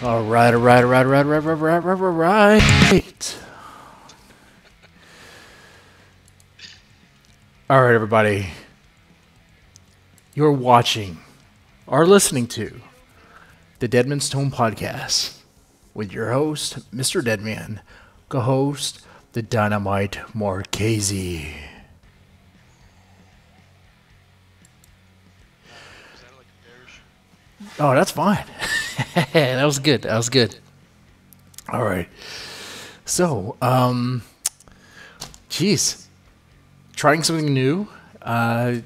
All right, all right, all right, all right, all right, all right, all right, right. All right, everybody. You're watching or listening to the Deadman's Tome podcast with your host, Mr. Deadman, co-host, the Dynamite Marchese. Oh, that's fine. That was good. That was good. All right. So, geez, trying something new. I'm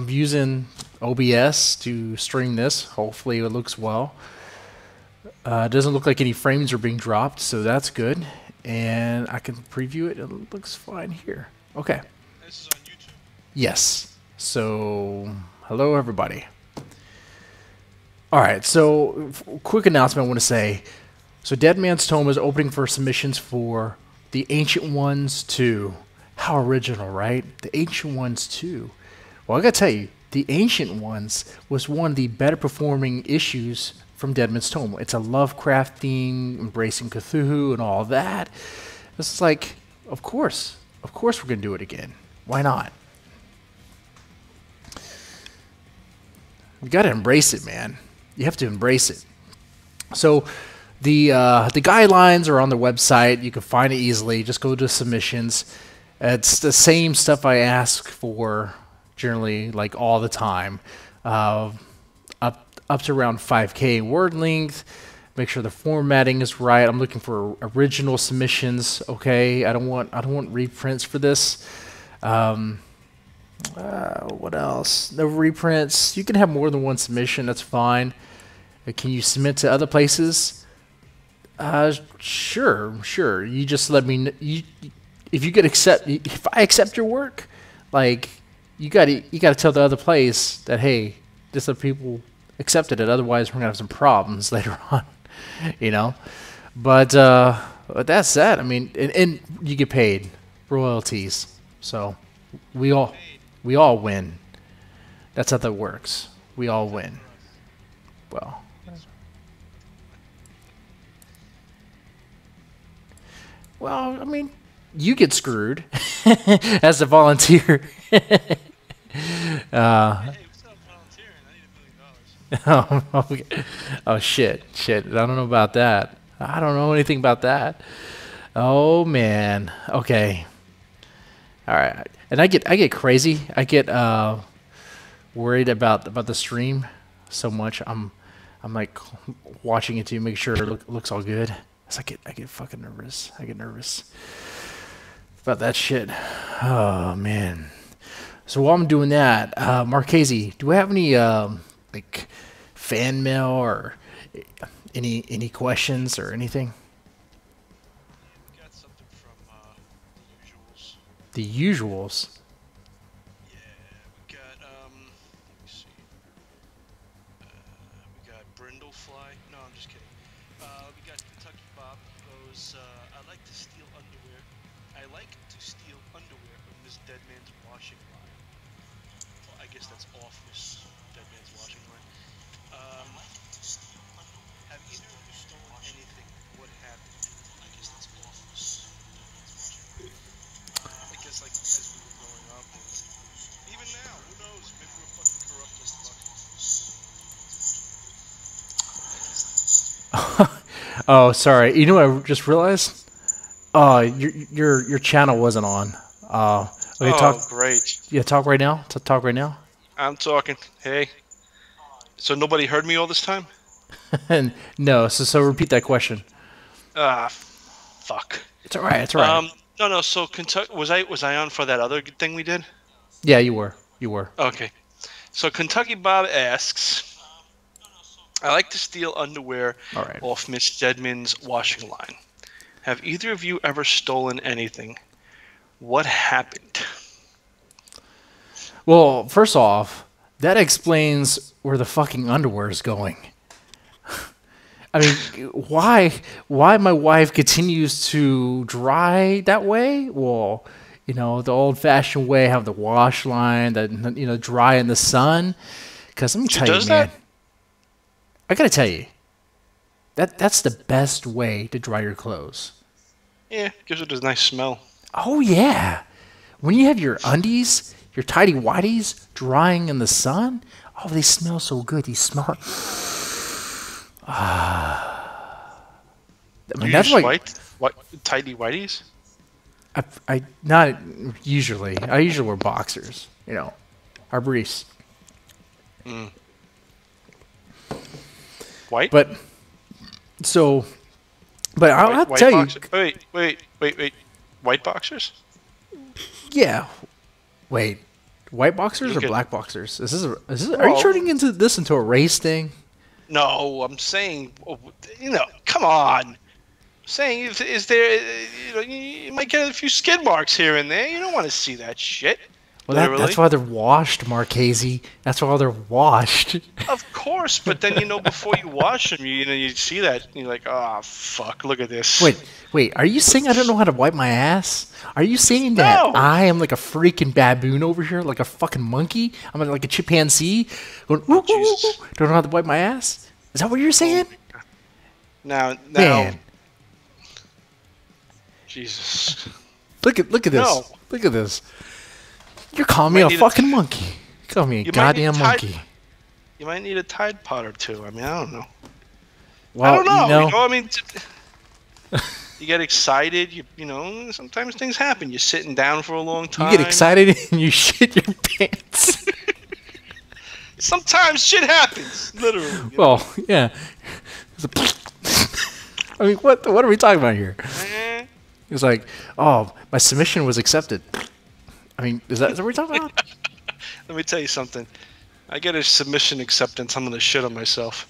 using OBS to stream this. Hopefully, it looks well. It doesn't look like any frames are being dropped, so that's good. And I can preview it. It looks fine here. Okay. This is on YouTube? Yes. So, hello, everybody. All right, so quick announcement I want to say. So Deadman's Tome is opening for submissions for the Ancient Ones 2. How original, right? The Ancient Ones 2. Well, I got to tell you, the Ancient Ones was one of the better performing issues from Deadman's Tome. It's a Lovecraft theme, embracing Cthulhu and all that. This is like, of course we're going to do it again. Why not? You got to embrace it, man. You have to embrace it. So the guidelines are on the website. You can find it easily. Just go to submissions. It's the same stuff I ask for generally, like all the time. Up to around 5K word length. Make sure the formatting is right. I'm looking for original submissions. Okay, I don't want reprints for this. What else? No reprints. You can have more than one submission. That's fine. Can you submit to other places? Sure. You just let me know. If I accept your work, like you gotta tell the other place that, hey, this other people accepted it. Otherwise, we're gonna have some problems later on. You know. But that's that. I mean, and you get paid royalties. So we all win. That's how that works. We all win. Well, I mean, you get screwed as a volunteer. Hey, what's up, volunteering? I need $1 million. Okay. Oh, shit. I don't know about that. I don't know anything about that. Oh, man. Okay. All right. And I get crazy. I get worried about the stream so much. I'm like watching it to make sure it looks all good. I get fucking nervous. I get nervous about that shit. Oh man. So while I'm doing that, Marchese, do we have any like fan mail or any questions or anything? We've got something from the usuals. The usuals. Yeah, we got let me see. We got Brindlefly. No, I'm just kidding. We got Kentucky Bob. He goes, I like to steal underwear. I like to steal underwear of Miss Deadman's washing line. Well, I guess that's off Miss Deadman's washing line. Have either of you stolen anything? What happened? I guess that's off Miss Deadman's washing line. I guess like as we were growing up, even now, who knows? Maybe we're fucking corrupt as fuck. Oh, sorry. You know what I just realized? Your channel wasn't on. Okay, Oh, great. Yeah, talk right now. Talk right now. I'm talking. Hey. So nobody heard me all this time? And no, so repeat that question. Ah, fuck. It's all right. It's all right. No. So Kentucky was I on for that other thing we did? Yeah, you were. You were. Okay. So Kentucky Bob asks, I like to steal underwear All right. off Miss Deadman's washing line. Have either of you ever stolen anything? What happened? Well, first off, that explains where the fucking underwear is going. I mean, why my wife continues to dry that way? Well, you know, the old-fashioned way, have the wash line that, you know, dry in the sun. Because let me tell you, man. I gotta tell you, That's the best way to dry your clothes. Yeah, gives it a nice smell. Oh yeah. When you have your undies, your tidy whities drying in the sun, oh, they smell so good. You smell. I Do mean, you that's use like white tidy whities? I not usually. I usually wear boxers. Our briefs. Mm. White? But so, but I'll White tell you, boxers? Wait. White boxers? yeah. Wait, white boxers You or get black boxers? Are you well. turning this into a race thing? No, I'm saying, come on. Saying, is there, you might get a few skid marks here and there. You don't want to see that shit. Well, Literally. that's why they're washed, Marchese. That's why they're washed. Of course, but then before you wash them, you see that and you're like, oh fuck, look at this. Wait. Are you saying I don't know how to wipe my ass? Are you saying that No. I am like a freaking baboon over here, like a fucking monkey? I'm like a chimpanzee, going ooh, Jesus. ooh, ooh, don't know how to wipe my ass? Is that what you're saying? Now, Man, Jesus. look at this. No. Look at this. You're calling me Might a need a- fucking monkey. You're calling me a You might need goddamn Tide- monkey. You might need a Tide Pod or two. I mean, I don't know. Well, I don't know. you know, I mean, you get excited. Sometimes things happen. You're sitting down for a long time. you get excited and you shit your pants. Sometimes shit happens. Literally. Well, yeah. I mean, what are we talking about here? Eh. He was like, "Oh, my submission was accepted." I mean, is that what we're talking about? Let me tell you something. I get a submission acceptance. I'm gonna shit on myself.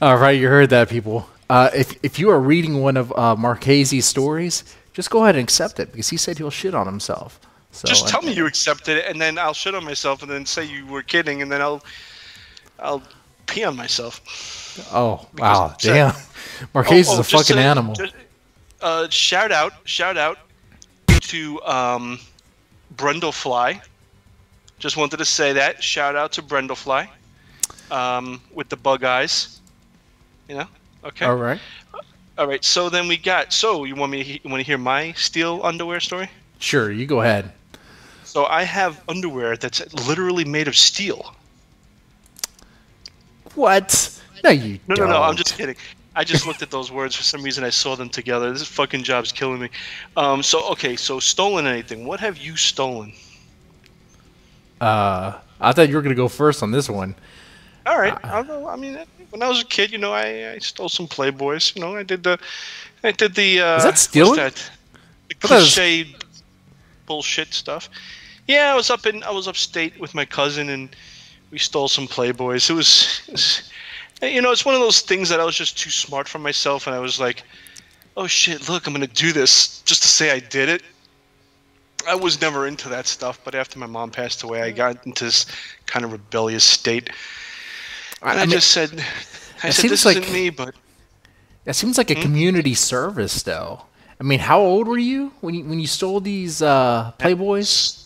All right, you heard that, people. If you are reading one of Marchese's stories, just go ahead and accept it because he said he'll shit on himself. So Just tell me you accepted it, and then I'll shit on myself, and then say you were kidding, and then I'll pee on myself. Oh Because wow, I'm upset. damn! Marchese is a just fucking say- animal. shout out to Brundlefly. Just wanted to say that. Shout out to Brundlefly. With the bug eyes. Okay. All right, All right. So then we got. So you want to hear my steel underwear story? sure, you go ahead. So I have underwear that's literally made of steel. What? No, you No, don't. no, I'm just kidding. I just looked at those words. For some reason, I saw them together. This fucking job's killing me. So stolen anything. What have you stolen? I thought you were gonna go first on this one. All right. I mean, when I was a kid, I stole some Playboys. I did the. Is that stealing? What's that? The thought it was- cliche bullshit stuff. Yeah, I was upstate with my cousin, and we stole some Playboys. It was it's one of those things that I was just too smart for myself, and I was like, oh shit, look, I'm gonna do this just to say I did it. I was never into that stuff, but after my mom passed away, I got into this kind of rebellious state. And I just said, this isn't me, but That seems like a community service, though. I mean, how old were you when you stole these Playboys?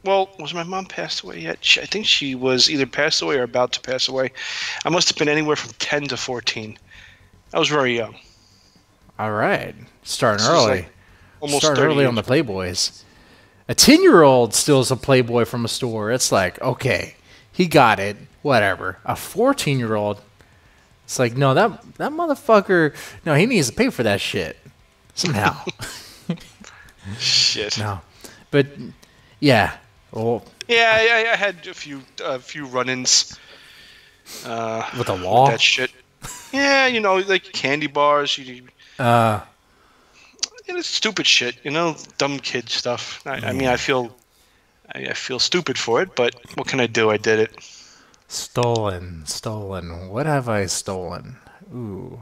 well, was my mom passed away yet? I think she was either passed away or about to pass away. I must have been anywhere from 10 to 14. I was very young. All right, starting This was early. like almost Starting 30 early years. on the Playboys. A 10-year-old steals a Playboy from a store. It's like, okay, he got it, whatever. A 14-year-old, it's like, no, that motherfucker, no, he needs to pay for that shit somehow. Shit. No, but yeah, well, Yeah, I had a few run-ins. with the law. That shit. Yeah, like candy bars. It's stupid shit. Dumb kid stuff. I mean, I feel stupid for it, but what can I do? I did it. Stolen. What have I stolen? Ooh.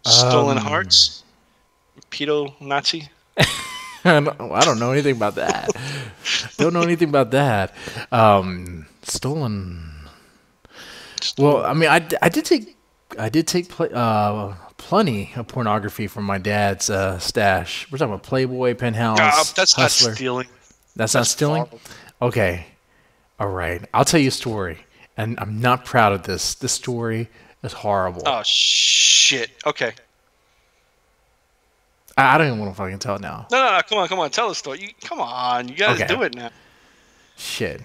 Stolen hearts. Pedo Nazi. I don't know anything about that. Don't know anything about that. Stolen. Well, I mean, I did take plenty of pornography from my dad's stash. We're talking about Playboy, Penthouse, That's Hustler. not stealing. That's not stealing? horrible. Okay. All right. I'll tell you a story. and I'm not proud of this. This story is horrible. Oh shit. Okay. I don't even want to fucking tell it now. No. Come on. Tell the story. Come on. You guys Okay. do it now. Shit.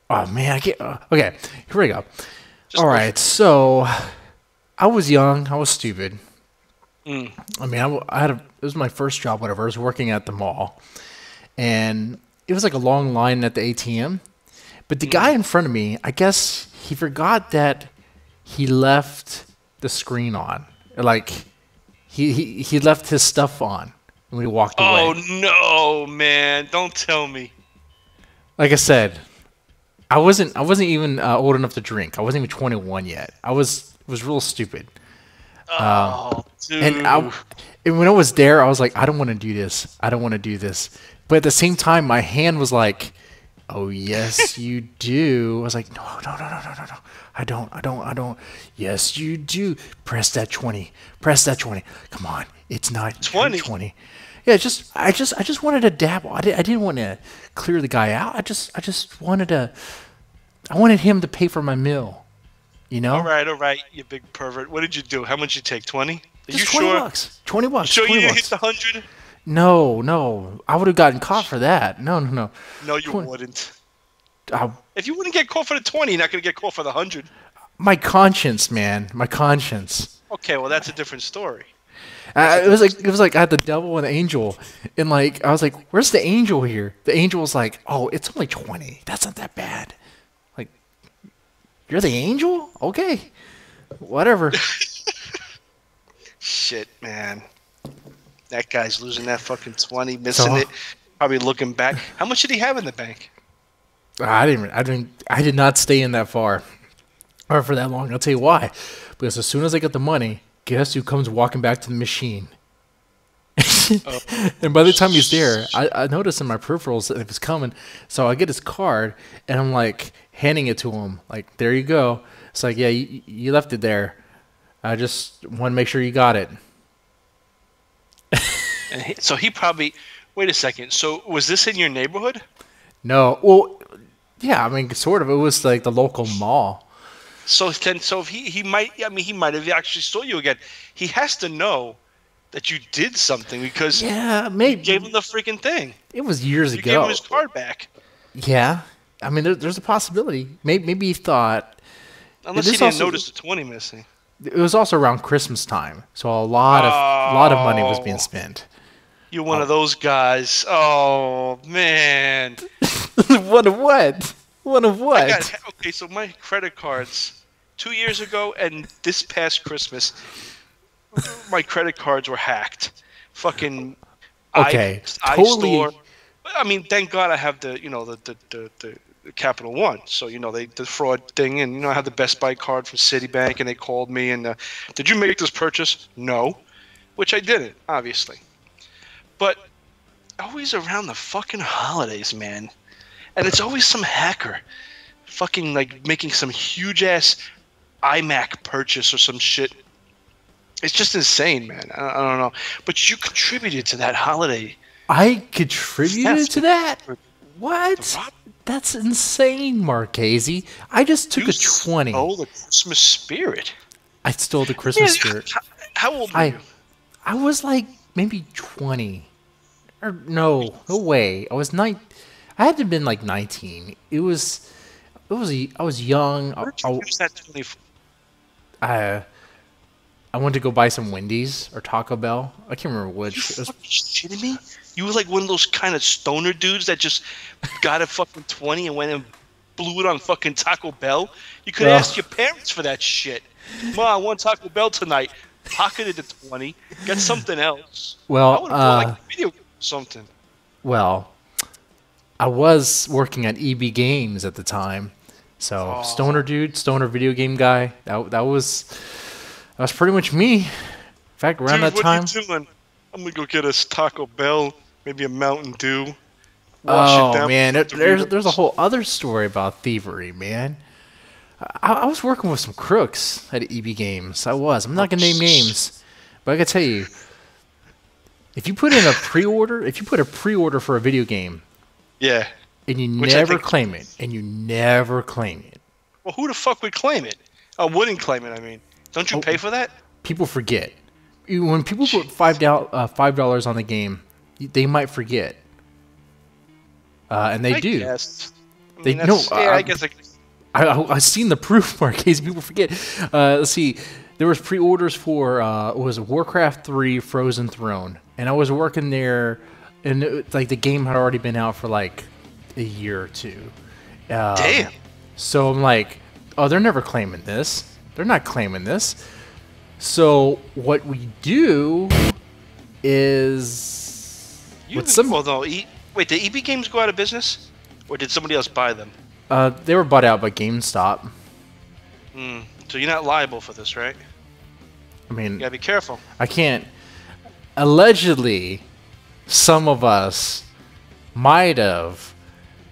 Oh man, I get. Okay, here we go. Just All go right, so I was young. I was stupid. Mm. I mean, I had it was my first job. Whatever. I was working at the mall, and it was like a long line at the ATM. But the guy in front of me, I guess he forgot that he left the screen on. Like he left his stuff on when he walked away. Oh no, man! Don't tell me. Like I said, I wasn't even old enough to drink. I wasn't even 21 yet. I was real stupid. Oh, dude. And when I was there, I was like, I don't want to do this. I don't want to do this. But at the same time, my hand was like, oh yes, you do. I was like, no. I don't. Yes, you do. Press that 20. Come on, it's not 20. Yeah, I just wanted to dabble. I didn't want to clear the guy out. I wanted him to pay for my meal. You know? All right, you big pervert. What did you do? How much you take? 20? Are Just you 20 sure? bucks. 20 bucks. Sure 20 you bucks. hit the 100? No. I would have gotten caught for that. No. No, you wouldn't. I, If you wouldn't get caught for the 20, you're not going to get caught for the 100. my conscience, man. My conscience. Okay, well, that's a different story. It was like I had the devil and the angel, and like I was like, "Where's the angel here?" The angel was like, "Oh, it's only 20. That's not that bad." Like, you're the angel? Okay, whatever. Shit, man. That guy's losing that fucking 20, missing it. Probably looking back. How much did he have in the bank? I did not stay in that far or for that long. I'll tell you why. Because as soon as I get the money, guess who comes walking back to the machine? And by the time he's there, I noticed in my peripherals that it was coming. So I get his card, and I'm like handing it to him. Like, there you go. It's like, yeah, you left it there. I just want to make sure you got it. So he probably... Wait a second. So was this in your neighborhood? No. Well, yeah, I mean, sort of. It was like the local mall. So if he might... I mean, he might have actually saw you again. He has to know that you did something because Yeah, maybe. you gave him the freaking thing. It was years You ago. gave him his card back. Yeah. I mean, there's a possibility. Maybe he thought... Unless This he didn't also- notice the 20 missing. It was also around Christmas time, so a lot of money was being spent. You're one of those guys. Oh, man. One of what? One of what? Okay, so my credit cards 2 years ago and this past Christmas, my credit cards were hacked. Fucking Okay, totally. iStore. I mean, thank God I have the Capital One. So the fraud thing, and I have the Best Buy card from Citibank, and they called me and did you make this purchase? No, which I didn't, obviously. But always around the fucking holidays, man. And it's always some hacker fucking like making some huge ass iMac purchase or some shit. It's just insane, man. I don't know. But you contributed to that holiday. I contributed to that? What? The That's insane, Marchese. I just took a 20. Oh, the Christmas spirit. I stole the Christmas Man, spirit. How old were you? I was like maybe 20. Or no way. I had to have been like 19. I was young. Where did you use that 20 for? I wanted to go buy some Wendy's or Taco Bell. I can't remember which. It was, Fucking shitting me? You were like one of those kind of stoner dudes that just got a fucking 20 and went and blew it on fucking Taco Bell. You could Ugh. ask your parents for that shit. Mom, I want Taco Bell tonight. Pocketed the 20. Got something else. I well, would have bought like a video game or something. well, I was working at EB Games at the time. So stoner video game guy. That was pretty much me. In fact, around Dude, that time. what are you doing? I'm going to go get us Taco Bell, maybe a Mountain Dew. Wash it Oh down man, with the there's Doritos. a whole other story about thievery, man. I was working with some crooks at EB Games. I was. I'm not gonna name names, but I can tell you, if you put a pre-order for a video game, Yeah. and you Which I never think- claim it, and you never claim it. Well, who the fuck would claim it? Wouldn't claim it. I mean, don't you pay for that? People forget. When people put $5 on the game, they might forget, and they do. Guess. I They mean, no. I guess. I've seen the proof, Marquise. People forget. Let's see. There was pre-orders for was Warcraft 3 Frozen Throne, and I was working there, and like the game had already been out for like a year or two. Damn. So I'm like, oh, they're never claiming this. They're not claiming this. So what we do is with some. Well, no. Wait, did EB Games go out of business, or did somebody else buy them? They were bought out by GameStop. So you're not liable for this, right? I mean, You gotta be careful. I can't. Allegedly, some of us might have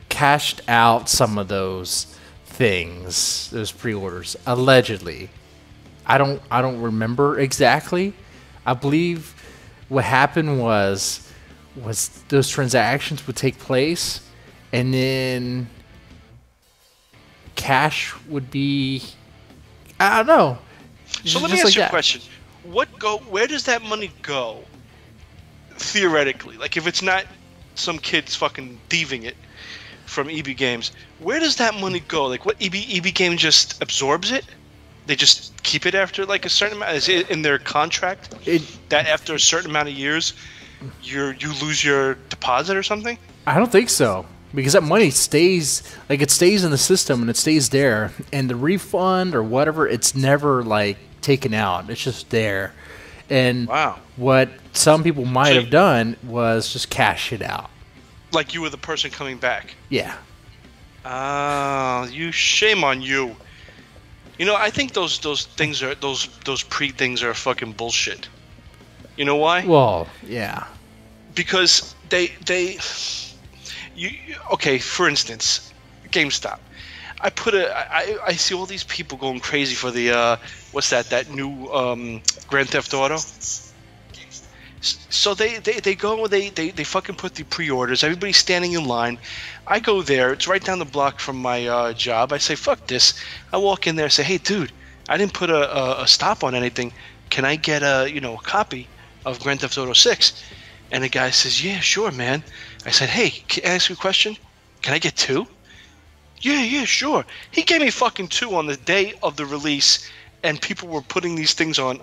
cashed out some of those things, those pre-orders. Allegedly, I don't remember exactly. I believe what happened was those transactions would take place, and then cash would be. I don't know. So let Just me ask like you a that. question. Where does that money go? Theoretically, like if it's not some kids fucking thieving it from EB Games, where does that money go? Like what EB Games just absorbs it? They just keep it after like a certain amount. Is it in their contract that after a certain amount of years, you lose your deposit or something? I don't think so, because that money stays, like, it stays in the system and it stays there, and the refund or whatever, it's never like taken out. It's just there. And Wow. what some people might have done was just cash it out. Like you were the person coming back. Yeah. Shame on you. You know, I think those things are those pre-things are fucking bullshit. You know why? Well, yeah. Because okay, for instance, GameStop. I see all these people going crazy for the what's that new Grand Theft Auto. So they go, they fucking put the pre-orders. Everybody's standing in line. I go there. It's right down the block from my job. I say, fuck this. I walk in there and say, hey, dude, I didn't put a stop on anything. Can I get a copy of Grand Theft Auto 6? And the guy says, yeah, sure, man. I said, hey, can I ask you a question? Can I get 2? Yeah, sure. He gave me fucking 2 on the day of the release, and people were putting these things on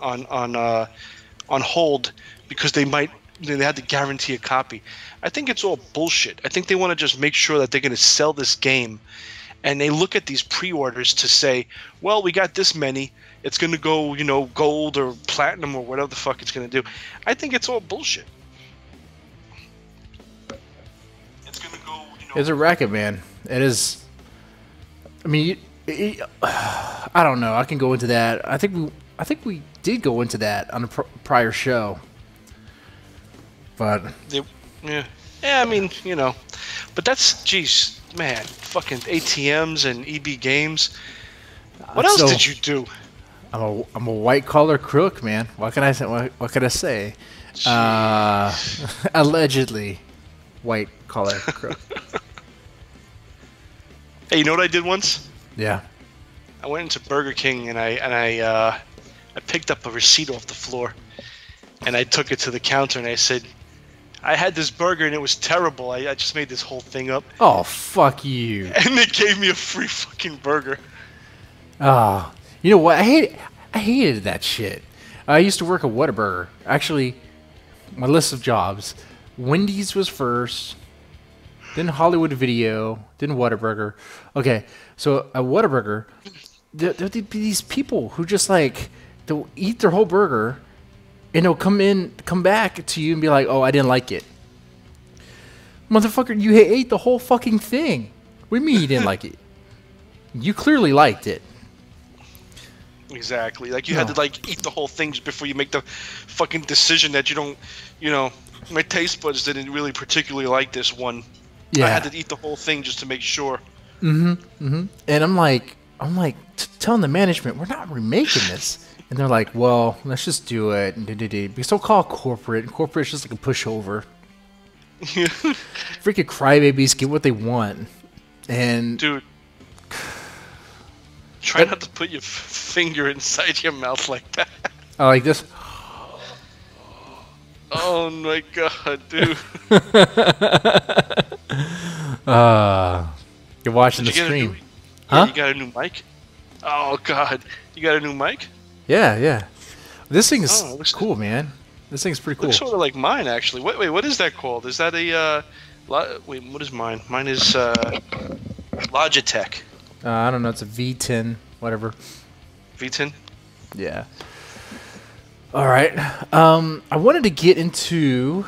hold because they had to guarantee a copy. I think it's all bullshit. I think they want to just make sure that they're going to sell this game, and they look at these pre-orders to say, well, we got this many. It's going to go, gold or platinum or whatever the fuck it's going to do. I think it's all bullshit. It's going to go, It's a racket, man. It is. I mean, I don't know. I can go into that. I think we did go into that on a prior show. But yeah, I mean, but that's, geez, man, fucking ATMs and EB Games. What else did you do? I'm a white collar crook, man. What can I say? What can I say? Allegedly, white collar crook. Hey, you know what I did once? Yeah. I went into Burger King and I picked up a receipt off the floor, and I took it to the counter and I said, I had this burger and it was terrible. I just made this whole thing up. Oh, fuck you. And they gave me a free fucking burger. Oh, you know what? I hated that shit. I used to work at Whataburger. Actually, my list of jobs: Wendy's was first, then Hollywood Video, then Whataburger. Okay, so at Whataburger, there'd be these people who just like they'll eat their whole burger, and they'll come back to you and be like, "Oh, I didn't like it." Motherfucker, you ate the whole fucking thing. What do you mean you didn't like it? You clearly liked it. Exactly. Like you had to eat the whole thing before you make the fucking decision that you don't, my taste buds didn't really particularly like this one. Yeah. I had to eat the whole thing just to make sure. And I'm like telling the management, we're not remaking this. And they're like, well, let's just do it. Because they'll call corporate. And corporate's just like a pushover. Freaking crybabies get what they want, and Dude, try not to put your finger inside your mouth like that. I like this. Oh my god, dude. You're watching Did the you get a stream, new, huh? You got a new mic? Oh god, you got a new mic? Yeah. This thing is Oh, it looks cool, man. This thing's pretty cool. Looks sort of like mine, actually. Wait, what is that called? Is that a wait, what is mine? Mine is Logitech I don't know. It's a V10, whatever. V10. Yeah. All right. I wanted to get into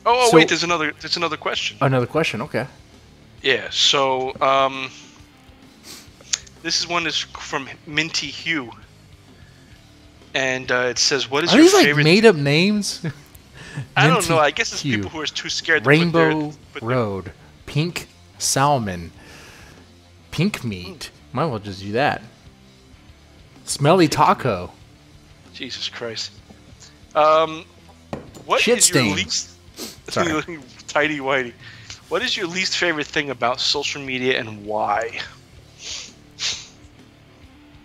Oh, So- wait, there's another question. another question. Okay. Yeah, so this is one that's from Minty Hugh, and it says, "What is Are your these like favorite?" made up names? I don't Minty know. I guess it's Hue. people who are too scared to Rainbow put their Road, Pink Salmon, Pink Meat. Might as well just do that. Smelly Taco. Jesus Christ. What Shit is your stain. least Sorry. tidy whitey? What is your least favorite thing about social media and why?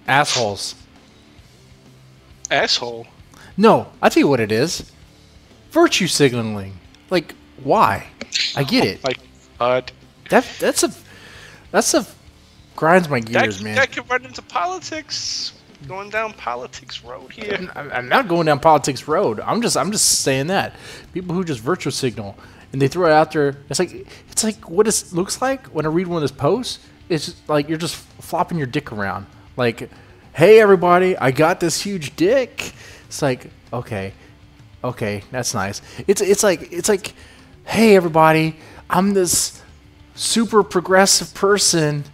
Assholes. Asshole. No, I tell you what it is. Virtue signaling. Like, why? I get it. Like, uh, That's a grinds my gears, man. that could run into politics. Going down politics road here. I'm not going down politics road. I'm just saying that people who just virtual signal and they throw it out there. It's like what it looks like when I read one of those posts. It's just like you're just flopping your dick around. Like, hey everybody, I got this huge dick. It's like okay, that's nice. It's like, hey everybody, I'm this super progressive person.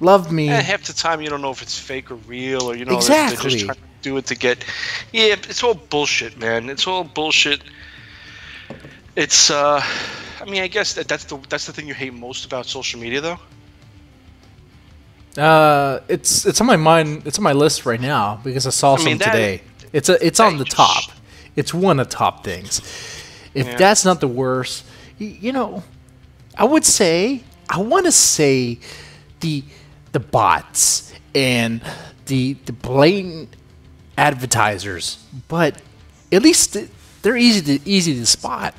Love me. Half the time you don't know if it's fake or real, or they're Exactly. just trying to do it to get. Yeah, it's all bullshit, man. It's all bullshit. It's I mean, I guess that's the thing you hate most about social media, though. It's on my mind. It's on my list right now because I saw some that- today. It's on the top. It's one of the top things. If Yeah. that's not the worst, I would say I want to say the bots and the blatant advertisers, but at least they're easy to spot.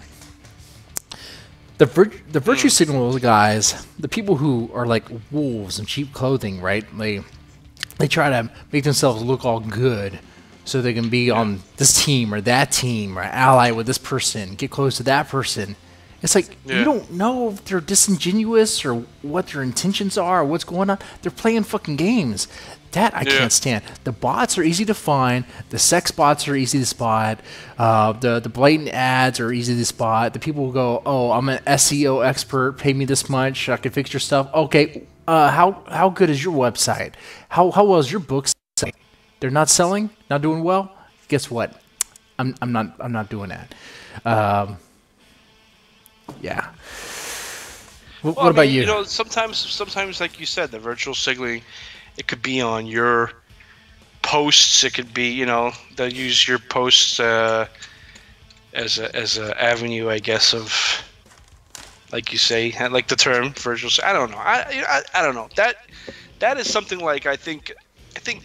The virtue signal guys, the people who are like wolves in cheap clothing, right? They try to make themselves look all good so they can be on this team or that team or ally with this person, get close to that person. It's like you don't know if they're disingenuous or what their intentions are or what's going on. They're playing fucking games. That I can't stand. The bots are easy to find. The sex bots are easy to spot. The blatant ads are easy to spot. The people who go, "Oh, I'm an SEO expert. Pay me this much. I can fix your stuff." Okay, how good is your website? How well is your book selling? They're not selling. Not doing well. Guess what? I'm not doing that. Yeah. What Well, I about mean, you? Sometimes, like you said, the virtual signaling, it could be on your posts. It could be, they'll use your posts as a avenue, I guess, of, like you say, like the term virtual. I don't know. I don't know. That is something like I think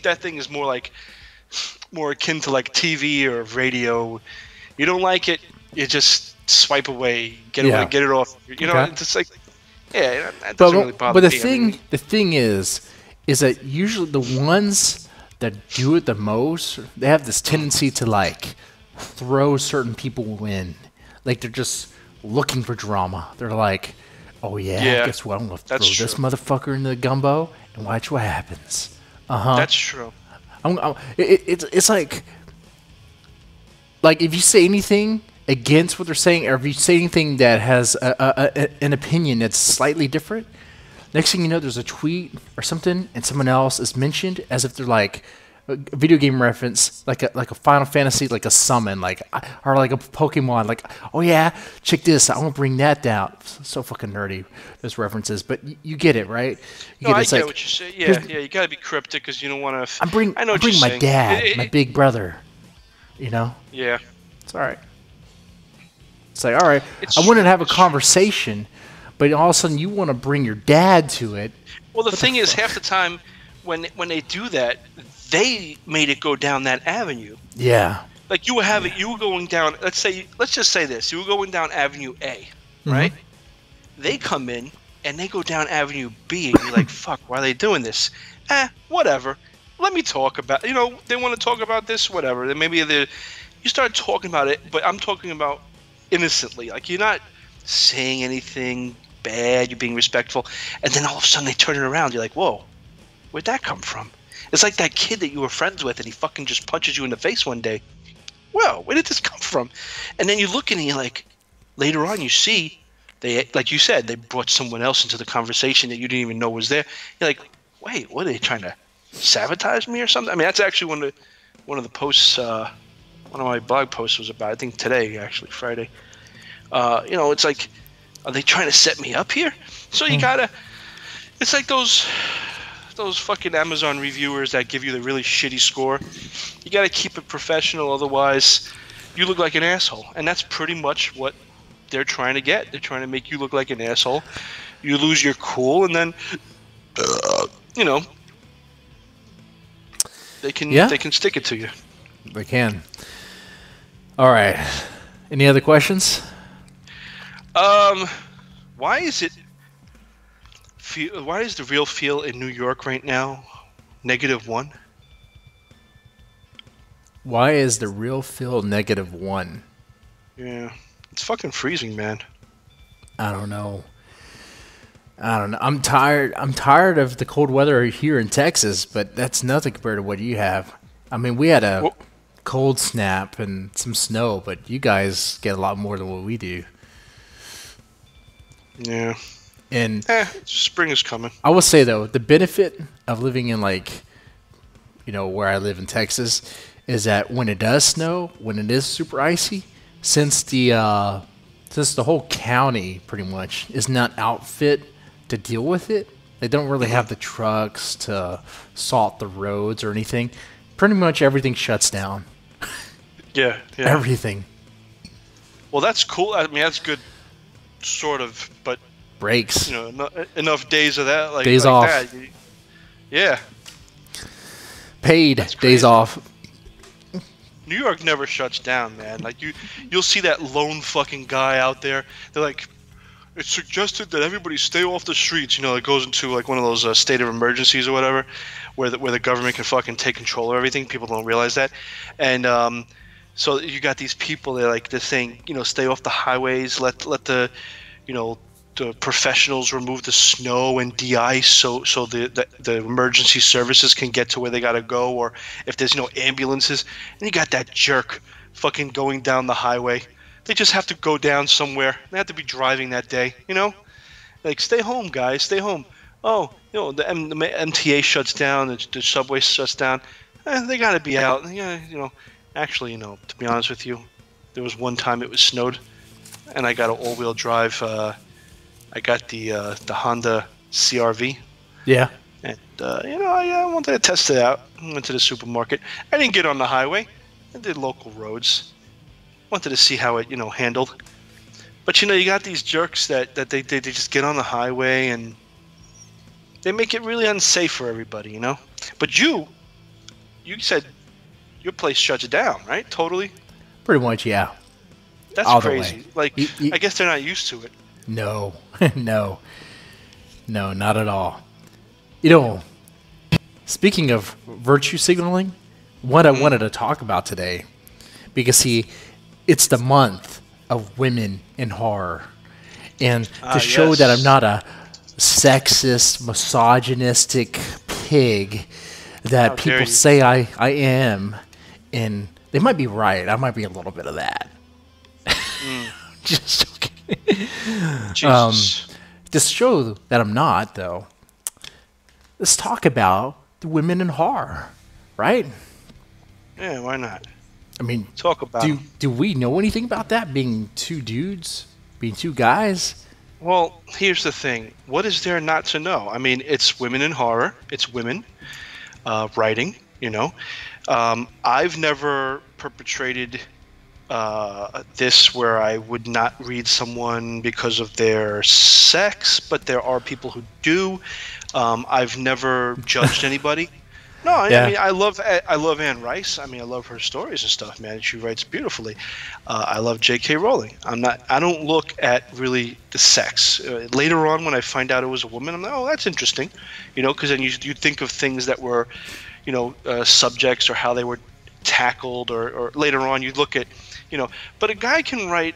that thing is more akin to like TV or radio. You don't like it, you just swipe away, get it off. It's like, that doesn't really bother but me. the thing is that usually the ones that do it the most, they have this tendency to like throw certain people in, like they're just looking for drama. They're like, oh yeah. Guess what? I'm gonna throw That's this true. motherfucker in the gumbo and watch what happens. That's true. It's like if you say anything against what they're saying, or if you say anything that has an opinion that's slightly different, next thing you know, there's a tweet or something, and someone else is mentioned as if they're like a video game reference, like a Final Fantasy, like a summon, or like a Pokemon, like, oh yeah, check this, I'm gonna bring that down. So fucking nerdy, those references, but you get it, right? I get what you say. Yeah, you gotta be cryptic because you don't want to. I'm bringing my dad, my big brother. Yeah. It's all right. It's like, all right, I wanted to have a conversation, but all of a sudden you want to bring your dad to it. Well, the thing is, half the time when they do that, they made it go down that avenue. Yeah. Like you were going down. Let's just say this: you were going down Avenue A, right? They come in and they go down Avenue B, and you're like, "Fuck, why are they doing this?" Whatever. Let me talk about. They want to talk about this, whatever. Then maybe you start talking about it, but I'm talking about innocently. Like you're not saying anything bad. You're being respectful, and then all of a sudden they turn it around. You're like, "Whoa, where'd that come from?" It's like that kid that you were friends with, and he fucking just punches you in the face one day. Whoa, where did this come from? And then you look and you're like, later on you see, they, like you said, they brought someone else into the conversation that you didn't even know was there. You're like, wait, what are they trying to sabotage me or something? I mean, that's actually one of the posts, one of my blog posts was about, I think today, actually, Friday. It's like, are they trying to set me up here? So you gotta, it's like those fucking Amazon reviewers that give you the really shitty score. You got to keep it professional, otherwise you look like an asshole. And that's pretty much what they're trying to get. They're trying to make you look like an asshole. You lose your cool, and then they can stick it to you. They can. All right. Any other questions? Why is the real feel in New York right now -1? Why is the real feel -1? Yeah, it's fucking freezing, man. I don't know. I'm tired. I'm tired of the cold weather here in Texas, but that's nothing compared to what you have. I mean, we had a cold snap and some snow, but you guys get a lot more than what we do. Yeah. And spring is coming. I will say though, the benefit of living in where I live in Texas is that when it does snow, when it is super icy, since the whole county pretty much is not outfit to deal with it, they don't really have the trucks to salt the roads or anything. Pretty much everything shuts down. Yeah. Everything. Well, that's cool. I mean, that's good, sort of, but breaks. Enough days of that, days off. That. Yeah. Paid days off. New York never shuts down, man. Like you'll see that lone fucking guy out there. They're like, it's suggested that everybody stay off the streets. It goes into like one of those state of emergencies or whatever, where the government can fucking take control of everything. People don't realize that, and so you got these people. They're saying, stay off the highways. Let the the professionals remove the snow and de-ice so the emergency services can get to where they gotta go, or if there's ambulances. And you got that jerk fucking going down the highway. They just have to go down somewhere. They have to be driving that day, Like, stay home, guys, stay home. Oh, the MTA shuts down, the subway shuts down. They gotta be out. Actually, to be honest with you, there was one time it was snowed, and I got an all-wheel drive. I got the Honda CRV. Yeah. And I wanted to test it out. I went to the supermarket. I didn't get on the highway. I did local roads. Wanted to see how it handled. But you got these jerks that they just get on the highway and they make it really unsafe for everybody. But you said your place shuts down, right? Totally. Pretty much, yeah. That's all crazy. Like, I guess they're not used to it. No, no, not at all. Speaking of virtue signaling, what I wanted to talk about today, because see, it's the month of women in horror, and to show that I'm not a sexist, misogynistic pig that people say I am, and they might be right. I might be a little bit of that. Just okay. To show that I'm not, though, let's talk about the women in horror, right? Yeah, why not? I mean, talk about do we know anything about that, being two dudes, being two guys? Well, here's the thing. What is there not to know? I mean, it's women in horror. It's women writing, I've never perpetrated this where I would not read someone because of their sex, but there are people who do. I've never judged anybody. No, I Yeah. mean I love Anne Rice. I mean I love her stories and stuff, man. She writes beautifully. I love J.K. Rowling. I don't look at really the sex. Later on, when I find out it was a woman, I'm like, oh, that's interesting, because then you think of things that were, subjects or how they were tackled, or later on you look at, but a guy can write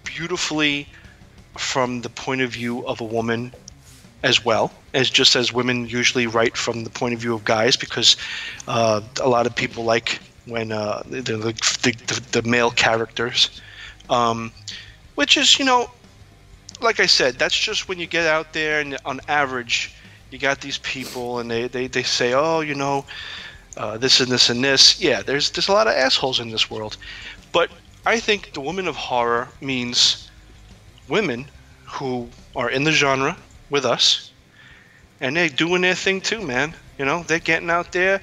beautifully from the point of view of a woman as well as just as women usually write from the point of view of guys, because a lot of people like when the male characters, which is, like I said, that's just when you get out there and on average you got these people and they say, oh, this and this and this. Yeah, there's a lot of assholes in this world. But I think the woman of horror means women who are in the genre with us, and they're doing their thing too, man. They're getting out there,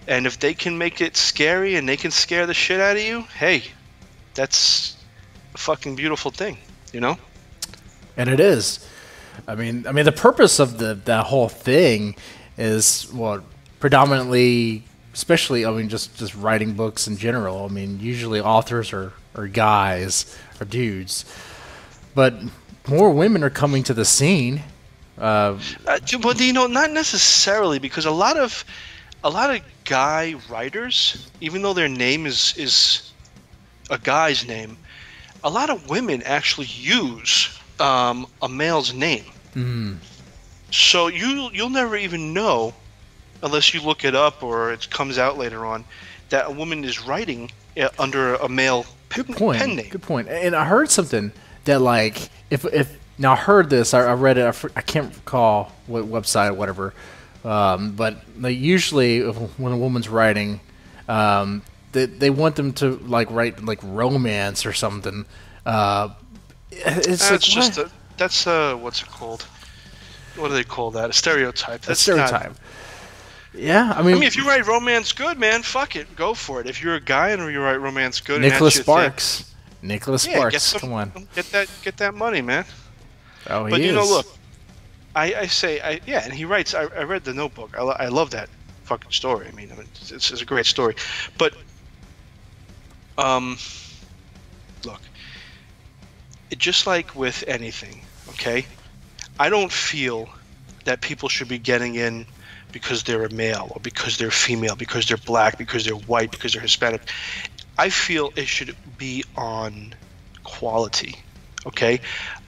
and if they can make it scary and they can scare the shit out of you, hey, that's a fucking beautiful thing, And it is. I mean, the purpose of that whole thing is predominantly, especially. I mean, just writing books in general. I mean, usually authors are guys or dudes, but more women are coming to the scene. But not necessarily, because a lot of guy writers, even though their name is a guy's name, a lot of women actually use a male's name. So you'll never even know, unless you look it up or it comes out later on, that a woman is writing under a male pen name. Good point. And I heard something that, like, if now I heard this, I read it. I can't recall what website or whatever, but usually when a woman's writing, they want them to write romance or something. That's what's it called? What do they call that? A stereotype. That's a stereotype. Yeah, I mean, if you write romance good, man, fuck it, go for it. If you're a guy and you write romance good, Nicholas Sparks. Nicholas Sparks, come on, get that money, man. Oh, but he is. Look, I say, and he writes. I read The Notebook. I love that fucking story. I mean, it's a great story. But, look, just like with anything, okay, I don't feel that people should be getting in because they're a male or because they're female, because they're black, because they're white, because they're Hispanic. I feel it should be on quality. Okay,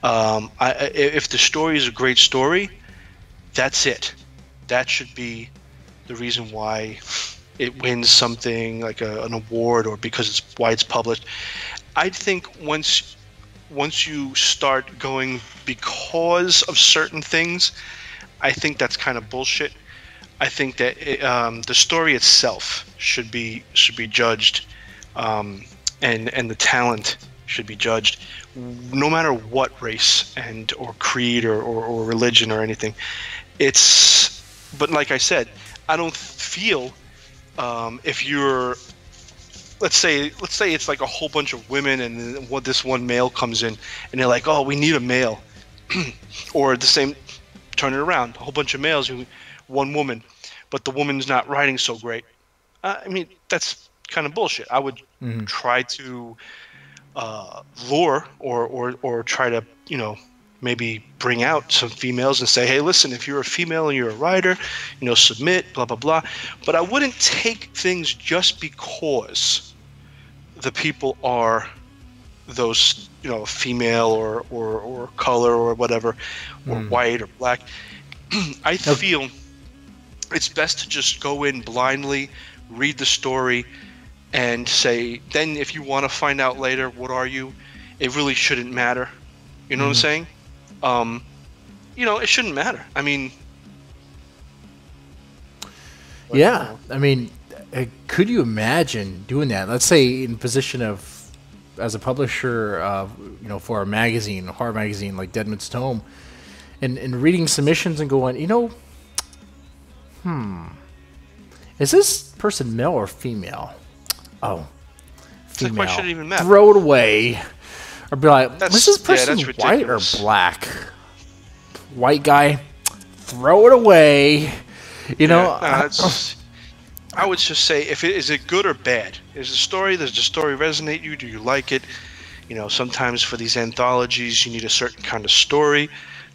if the story is a great story, that's it. That should be the reason why it wins something like an award, or because it's why it's published. I think once you start going because of certain things, I think that's kind of bullshit. I think that the story itself should be judged, and the talent should be judged, no matter what race or creed or religion or anything. But like I said, I don't feel if you're, let's say it's like a whole bunch of women and then this one male comes in and they're like, oh, we need a male, or the same, turn it around, a whole bunch of males, one woman, but the woman's not writing so great. I mean, that's kind of bullshit. I would try to lure or try to, maybe bring out some females and say, hey, listen, if you're a female and you're a writer, submit, blah, blah, blah. But I wouldn't take things just because the people are those, female or color or whatever, or white or black. I feel it's best to just go in blindly, read the story, and say, then if you want to find out later, what are you? It really shouldn't matter. You know what I'm saying? It shouldn't matter. I mean, yeah. I mean, could you imagine doing that? Let's say in position of, as a publisher, for a horror magazine like Deadman's Tome, and reading submissions and going, is this person male or female? Oh, like, why female. should it even matter? Throw it away. Or be like, was this person that's white or ridiculous. black? White guy, throw it away. You know, I would just say, is it good or bad? Does the story resonate you? Do you like it? You know, sometimes for these anthologies, you need a certain kind of story.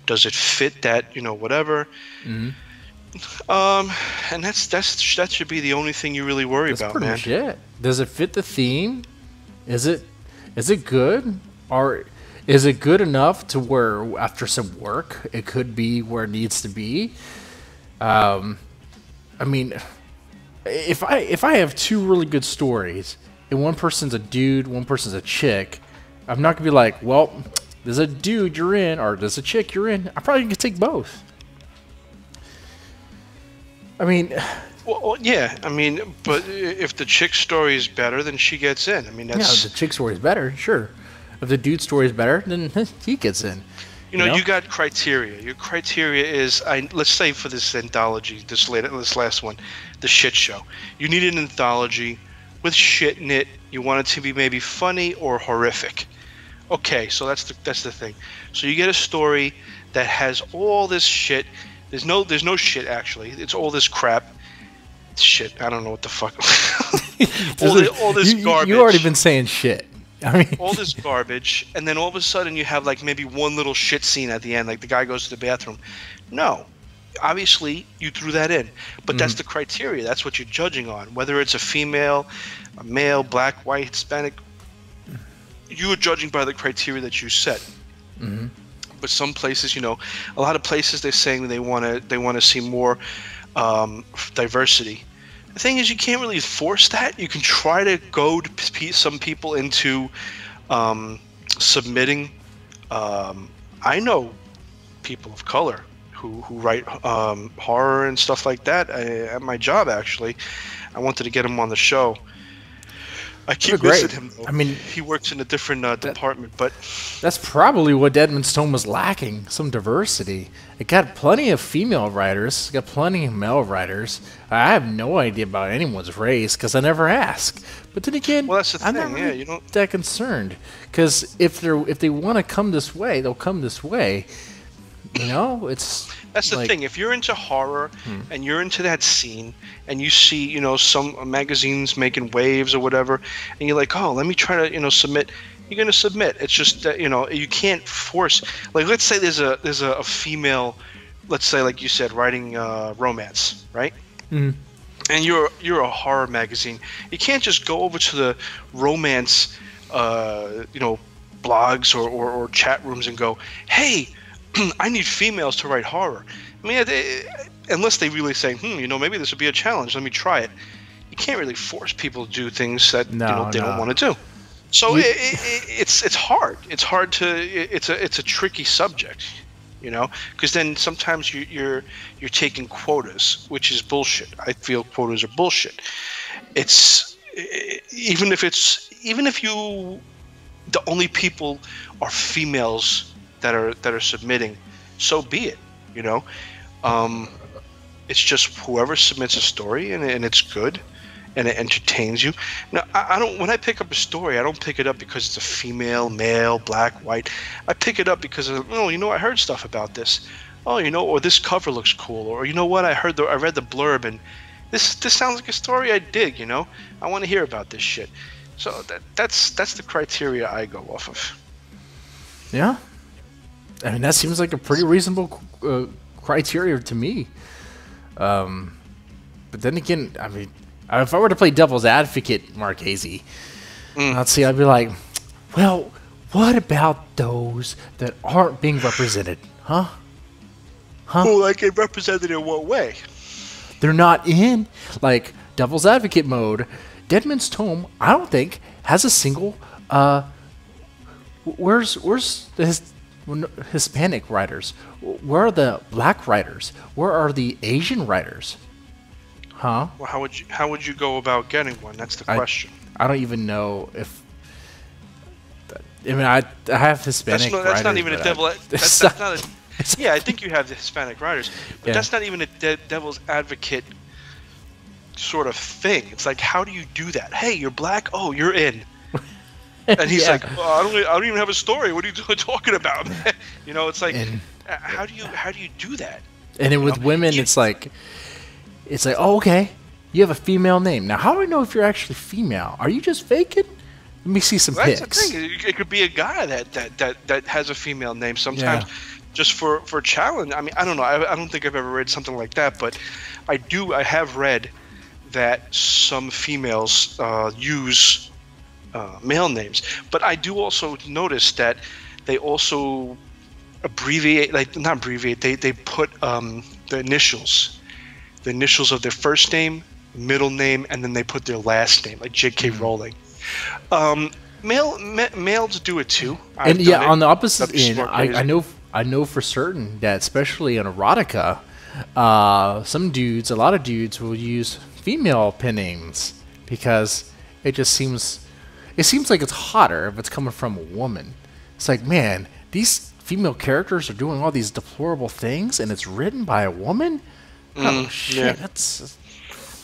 Does it fit that, whatever? Mm-hmm. And that should be the only thing you really worry That's about, pretty man. much it. Does it fit the theme? Is it good? Or is it good enough to where after some work it could be where it needs to be? I mean, if I have two really good stories and one person's a dude, one person's a chick, I'm not gonna be like, well, there's a dude you're in, or there's a chick you're in. I'm probably gonna take both. I mean, Well, yeah. I mean, but if the chick story is better, then she gets in. I mean, yeah, if the chick story is better, sure. If the dude story is better, then he gets in. You got criteria. Your criteria is, let's say for this anthology, this last one, the shit show. You need an anthology with shit in it. You want it to be maybe funny or horrific. Okay, so that's the thing. So you get a story that has all this shit. There's no shit actually. It's all this crap. Shit, I don't know what the fuck. all this garbage. You already been saying shit. I mean, all this garbage, and then all of a sudden you have like maybe one little shit scene at the end, like the guy goes to the bathroom. No, obviously you threw that in, but that's the criteria. That's what you're judging on. Whether it's a female, a male, black, white, Hispanic, you are judging by the criteria that you set. Mm-hmm. But some places, a lot of places they're saying they want to see more diversity. The thing is, you can't really force that. You can try to goad some people into submitting. I know people of color who write horror and stuff like that. At my job, actually, I wanted to get him on the show. I keep missing him, though. I mean, he works in a different department, but that's probably what Deadman's Tome was lacking, some diversity. It got plenty of female writers, got plenty of male writers. I have no idea about anyone's race because I never ask. But then again, well, that's the I'm thing. not Yeah, really you don't. that concerned because if they want to come this way, they'll come this way. It's That's the thing. If you're into horror and you're into that scene, and you see, some magazines making waves or whatever, and you're like, oh, let me try to, submit. You're gonna submit. It's just that you can't force. Like, let's say there's a female, let's say, like you said, writing romance, right? Mm. And you're a horror magazine. You can't just go over to the romance, blogs or chat rooms and go, hey, I need females to write horror. I mean, unless they really say, maybe this would be a challenge. Let me try it. You can't really force people to do things that they don't want to do. So it's hard. It's hard to. It's a tricky subject, because then sometimes you're taking quotas, which is bullshit. I feel quotas are bullshit. It's even if the only people are females that are submitting, so be it. It's just whoever submits a story and it's good and it entertains you. Now, I don't. When I pick up a story, I don't pick it up because it's a female, male, black, white. I pick it up because I heard stuff about this. Or this cover looks cool. Or what, I read the blurb and this sounds like a story I dig. I want to hear about this shit. So that's the criteria I go off of. Yeah. I mean, that seems like a pretty reasonable criteria to me. But then again, I mean, if I were to play devil's advocate, Marchese, I'd be like, well, what about those that aren't being represented? Huh? Well, like, represented in what way? They're not in, like, devil's advocate mode. Deadman's Tome, I don't think, has a single, where's the Hispanic writers? Where are the black writers? Where are the Asian writers? Huh? Well, how would you go about getting one? That's the question. I don't even know if. I mean, I have Hispanic writers. That's not even a devil. That's not a. Yeah, I think you have the Hispanic writers, but that's not even a devil's advocate sort of thing. It's like, how do you do that? Hey, you're black. Oh, you're in. And he's Yeah. like, well, I don't even have a story. What are you talking about, man? You know, it's like, And how do you do that? and then with know, women, you- it's like, oh, okay, you have a female name. Now, how do I know if you're actually female? Are you just faking? Let me see some That's the pics. thing. It could be a guy that has a female name. Sometimes, Yeah. just for challenge. I mean, I don't know. I don't think I've ever read something like that, but I have read that some females use male names. But I do also notice that they also abbreviate, like not abbreviate. They put the initials of their first name, middle name, and then they put their last name, like J.K. Rowling. Males do it too. And I've yeah, done it. on the opposite That'd be end, smart, I crazy. know for certain that especially in erotica, a lot of dudes will use female pen names because it seems like it's hotter if it's coming from a woman. It's like, man, these female characters are doing all these deplorable things, and it's written by a woman. Oh shit, yeah. that's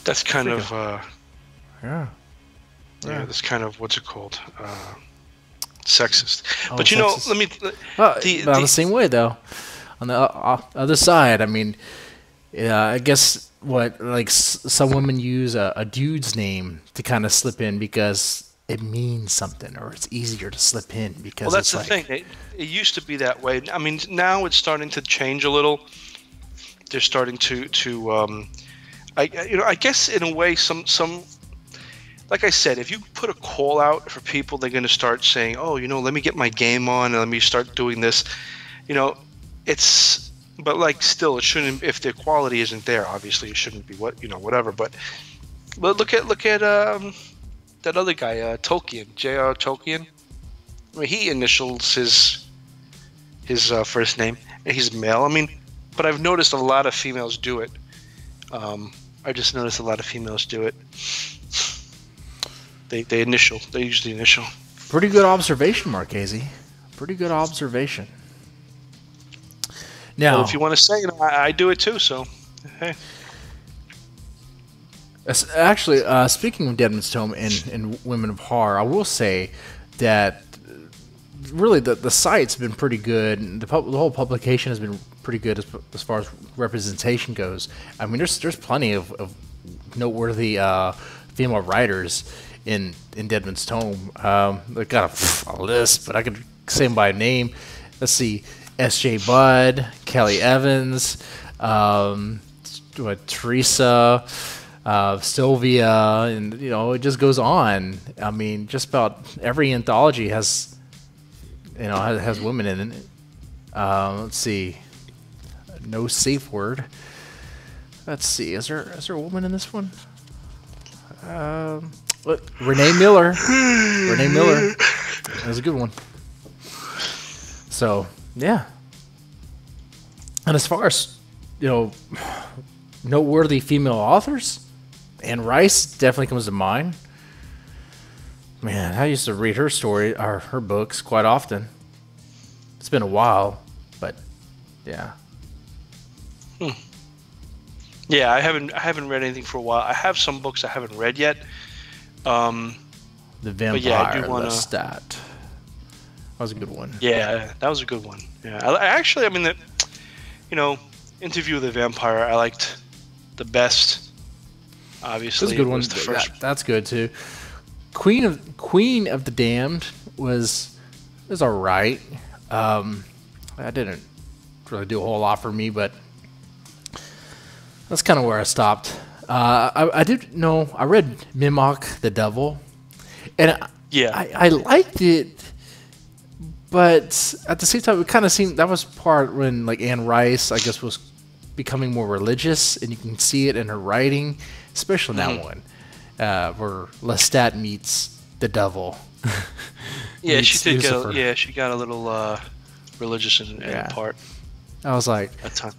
That's kind of yeah. yeah. That's kind of what's it called? Sexist. Oh, But you know, sexist. let me. Well, but on the same way though, on the other side, I mean, I guess some women use a dude's name to kind of slip in because it means something, or it's easier to slip in because Well, that's it's the like, thing. It used to be that way. I mean, now it's starting to change a little. They're starting to I guess in a way, some like I said, if you put a call out for people, they're going to start saying, "Oh, let me get my game on and let me start doing this." You know, it's but like still, it shouldn't. If the quality isn't there, obviously, it shouldn't be whatever. But look at that other guy, Tolkien, J.R. Tolkien. I mean, he initials his first name, and he's male. I mean, but I've noticed a lot of females do it. I just noticed a lot of females do it. They use the initial. pretty good observation, Marchese. Pretty good observation. Now, Well, if you want to say it, I do it too. So, hey. Actually, speaking of Deadman's Tome and Women of Horror, I will say that really the site's been pretty good. And the whole publication has been pretty good as far as representation goes. I mean, there's plenty of noteworthy female writers in Deadman's Tome. They've got a list, but I could say them by name. Let's see: S.J. Budd, Kelly Evans, Teresa. Sylvia, and it just goes on. I mean, just about every anthology has women in it. Let's see, no safe word. Let's see, is there a woman in this one? Renee Miller. Renee Miller. That was a good one. So yeah, and as far as noteworthy female authors, Anne Rice definitely comes to mind. Man, I used to read her story or her books quite often. It's been a while, but yeah. Yeah, I haven't read anything for a while. I have some books I haven't read yet. The Vampire yeah, I do wanna- Lestat. That was a good one. Yeah, that was a good one. Yeah, I mean, Interview with the Vampire, I liked the best. Obviously, That's a good it one. was the first. That's good too. Queen of the Damned was all right. I didn't really do a whole lot for me, but that's kind of where I stopped. I did know I read Mimoc the Devil, and Yeah. I liked it, but at the same time, it kind of seemed that was part when like Anne Rice, I guess, was becoming more religious, and you can see it in her writing, especially in that one, where Lestat meets the devil. Yeah, meets she did Lucifer. she got a little religious in Yeah. a part I was like, at time.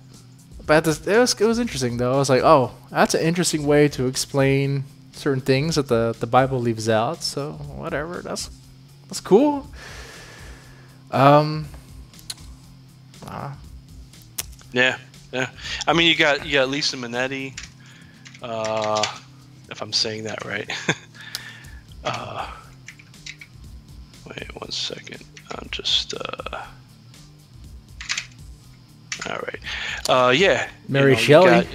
but it was interesting though. I was like, oh, that's an interesting way to explain certain things that the Bible leaves out. So whatever, that's cool. Yeah. I mean, you got Lisa Minetti, if I'm saying that right. Wait 1 second. I'm just. All right. Yeah. Mary you Shelley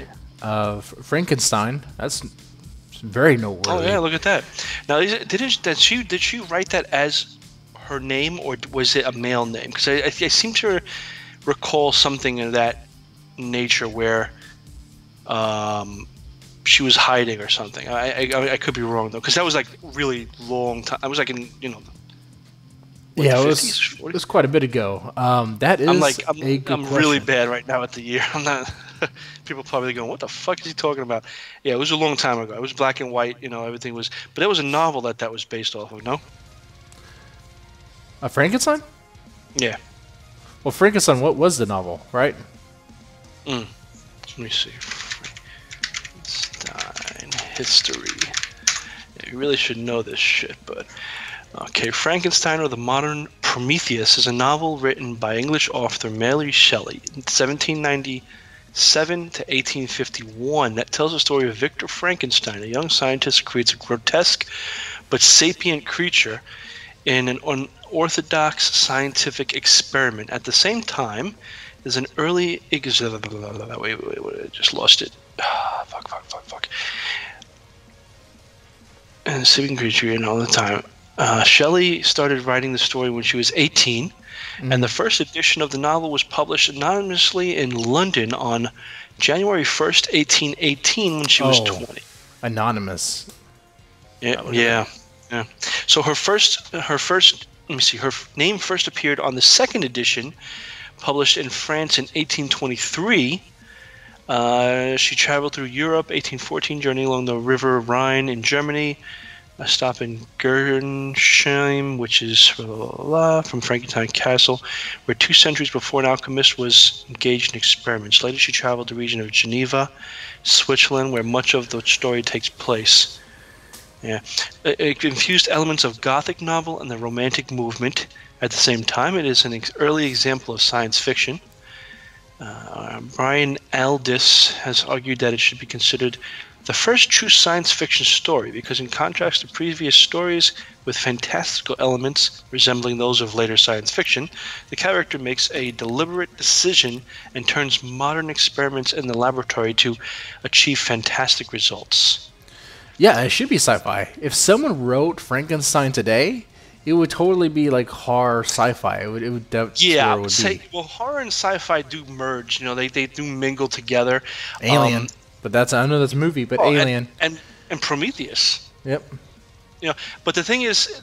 got- of Frankenstein. That's very noteworthy. Oh yeah, look at that. Now, did she write that as her name, or was it a male name? Because I seem to recall something of that nature where she was hiding or something. I could be wrong though, because that was like really long time. I was like in what, Yeah, the it 50s, was quite a bit ago. That is a good I'm question. really bad right now at the year. I'm not. People probably going, "What the fuck is he talking about?" Yeah, it was a long time ago. It was black and white. Everything was. But that was a novel that was based off of. No. Frankenstein? Yeah. Well, Frankenstein, what was the novel, right? Let me see. Frankenstein history. Yeah, you really should know this shit, but. Okay, Frankenstein or the Modern Prometheus is a novel written by English author Mary Shelley in 1797 to 1851 that tells the story of Victor Frankenstein, a young scientist who creates a grotesque but sapient creature in an unorthodox scientific experiment. At the same time, there's an early... Wait, I just lost it. Fuck. And a sapient creature all the time. Shelley started writing the story when she was 18, and the first edition of the novel was published anonymously in London on January 1st, 1818, when she was 20. Anonymous. Yeah. So her name first appeared on the second edition, published in France in 1823. She traveled through Europe, 1814, journeying along the River Rhine in Germany. A stop in Gernsheim, which is from Frankenstein Castle, where 2 centuries before an alchemist was engaged in experiments. Later, she traveled to the region of Geneva, Switzerland, where much of the story takes place. Yeah, it infused elements of Gothic novel and the Romantic movement. At the same time, it is an early example of science fiction. Brian Aldiss has argued that it should be considered the first true science fiction story because, in contrast to previous stories with fantastical elements resembling those of later science fiction, the character makes a deliberate decision and turns modern experiments in the laboratory to achieve fantastic results. Yeah, it should be sci-fi. If someone wrote Frankenstein today, it would totally be like horror sci-fi. That's Yeah, where I it would would say, be. well, horror and sci-fi do merge. They do mingle together. Alien, but I know that's a movie, but Alien. And Prometheus. Yep. But the thing is,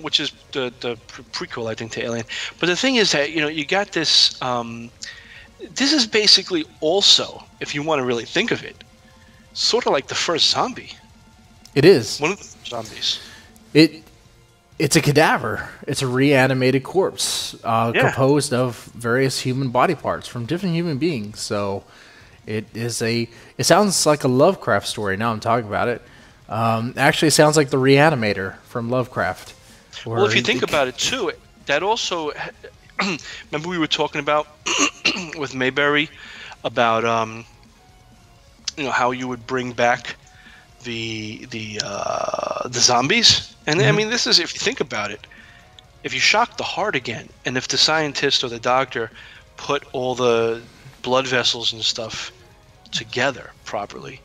which is the prequel, I think, to Alien. But the thing is that you got this. This is basically also, if you want to really think of it, sort of like the first zombie. It is. One of the zombies. It's a cadaver. It's a reanimated corpse composed of various human body parts from different human beings. So it sounds like a Lovecraft story. Now I'm talking about it. Actually, it sounds like the Reanimator from Lovecraft. Well, if you think about it too, that also. Remember we were talking about with Mayberry about how you would bring back the zombies. And I mean, this is, if you think about it, if you shock the heart again, and if the scientist or the doctor put all the blood vessels and stuff together properly,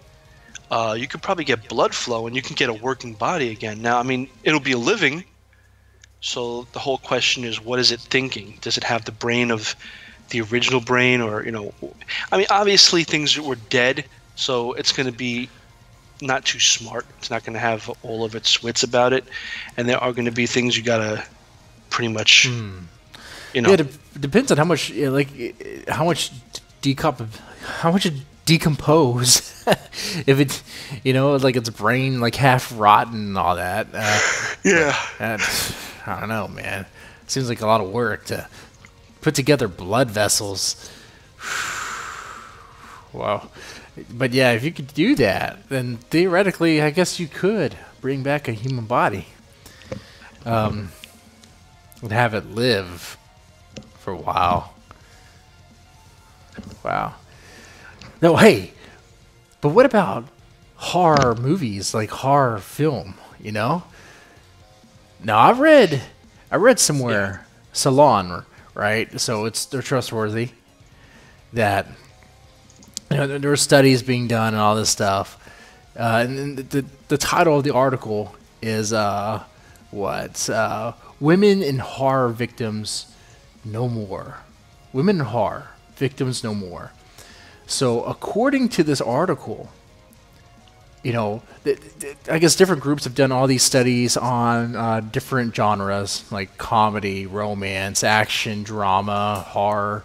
you could probably get blood flow and you can get a working body again. Now, I mean, it'll be a living, so the whole question is, what is it thinking? Does it have the brain of the original brain, or, I mean, obviously things were dead, so it's going to be not too smart. It's not going to have all of its wits about it, and there are going to be things you gotta pretty much, Yeah, it depends on how much, how much it decompose. If it, like its brain like half rotten and all that. Yeah. I don't know, man. Seems like a lot of work to put together blood vessels. Wow. But yeah, if you could do that, then theoretically, I guess you could bring back a human body. And have it live for a while. Wow. No, hey, but what about horror movies, like horror film, Now, I've read I read somewhere Salon, right? So they're trustworthy. That there were studies being done and all this stuff. And the title of the article is Women in Horror Victims No More. Women in Horror Victims No More. So according to this article, I guess different groups have done all these studies on different genres like comedy, romance, action, drama, horror,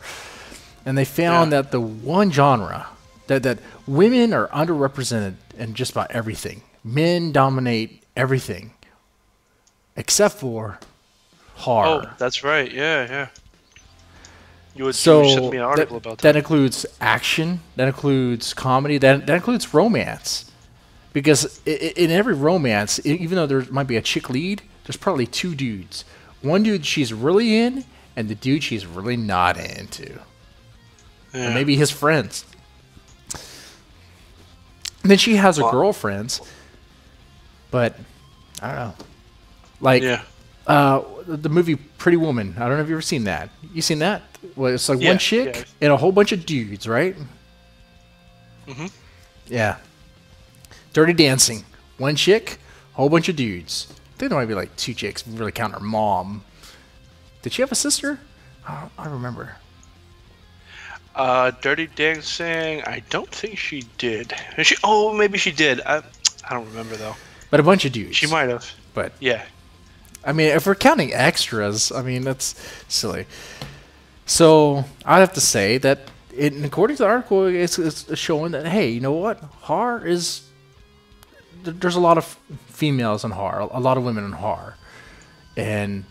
and they found that the one genre that women are underrepresented in just about everything. Men dominate everything except for horror. Oh, that's right. Yeah. You sent me an article about that. That includes action. That includes comedy. That includes romance. Because in every romance, even though there might be a chick lead, there's probably two dudes. One dude she's really in, and the dude she's really not into. Yeah. Or maybe his friends. And then she has her girlfriends. But, I don't know. Like, the movie Pretty Woman. I don't know if you've ever seen that. You seen that? Well, it's like one chick and a whole bunch of dudes, right? Mm-hmm. Yeah. Dirty Dancing. One chick, whole bunch of dudes. I think there might be like two chicks. If we really count her mom. Did she have a sister? I don't remember. Dirty Dancing. I don't think she did. Maybe she did. I don't remember though. But a bunch of dudes. She might have. But yeah. I mean, if we're counting extras, I mean that's silly. So I'd have to say that, according to the article, it's showing that hey, you know what? Horror is. There's a lot of females in horror, a lot of women in horror, and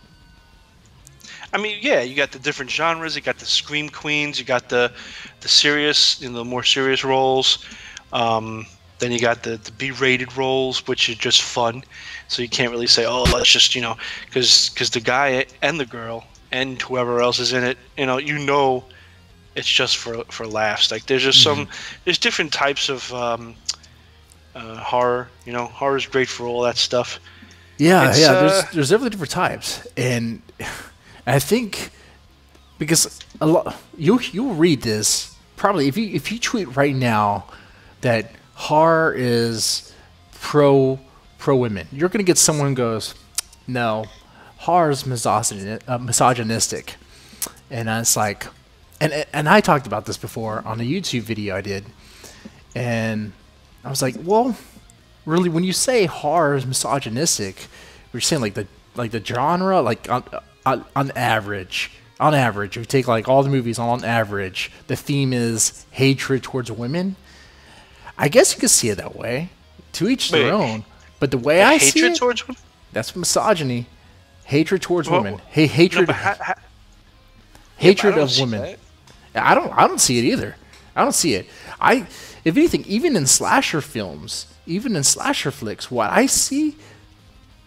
I mean, you got the different genres. You got the scream queens. You got the serious, the more serious roles. Then you got the B-rated roles, which are just fun. So you can't really say, oh, let's just because the guy and the girl and whoever else is in it, it's just for laughs. Like there's just there's different types of horror. Horror is great for all that stuff. Yeah. There's definitely different types, and I think because a lot you'll read this probably if you tweet right now that horror is pro women, you're gonna get someone who goes, no, horror is misogynistic, and it's like, and I talked about this before on a YouTube video I did, and I was like, well, really, when you say horror is misogynistic, you're saying like the genre, like on average, if you take like all the movies on average, the theme is hatred towards women. I guess you could see it that way. To each their own. But the way I see it, hatred towards women? That's misogyny. Hatred towards women. Hatred. Hatred of women. I don't see it either. I don't see it. If anything, even in slasher films, even in slasher flicks, what I see,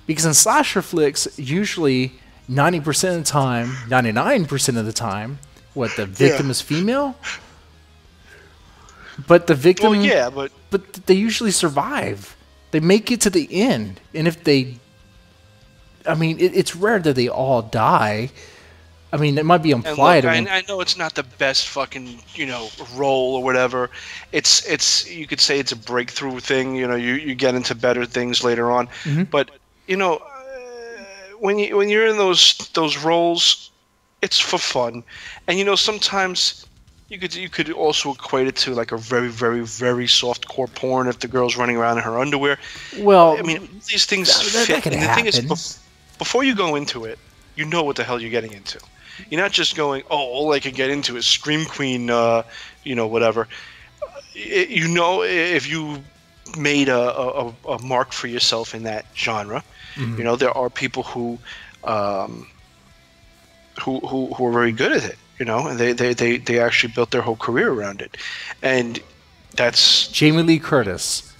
because in slasher flicks, usually 90% of the time, 99% of the time, the victim is female. But the victim, but they usually survive. They make it to the end, and if they, I mean, it's rare that they all die. I mean, it might be implied. I know it's not the best fucking role or whatever. It's you could say it's a breakthrough thing. You get into better things later on. Mm-hmm. But when you're in those roles, it's for fun, and sometimes. You could also equate it to like a very, very, very soft core porn if the girl's running around in her underwear. Well, I mean, these things fit. That and the happen. thing is, before you go into it, you know what the hell you're getting into. You're not just going, oh, all I can get into is Scream Queen, whatever. If you made a mark for yourself in that genre, there are people who are very good at it. And they actually built their whole career around it, and that's Jamie Lee Curtis,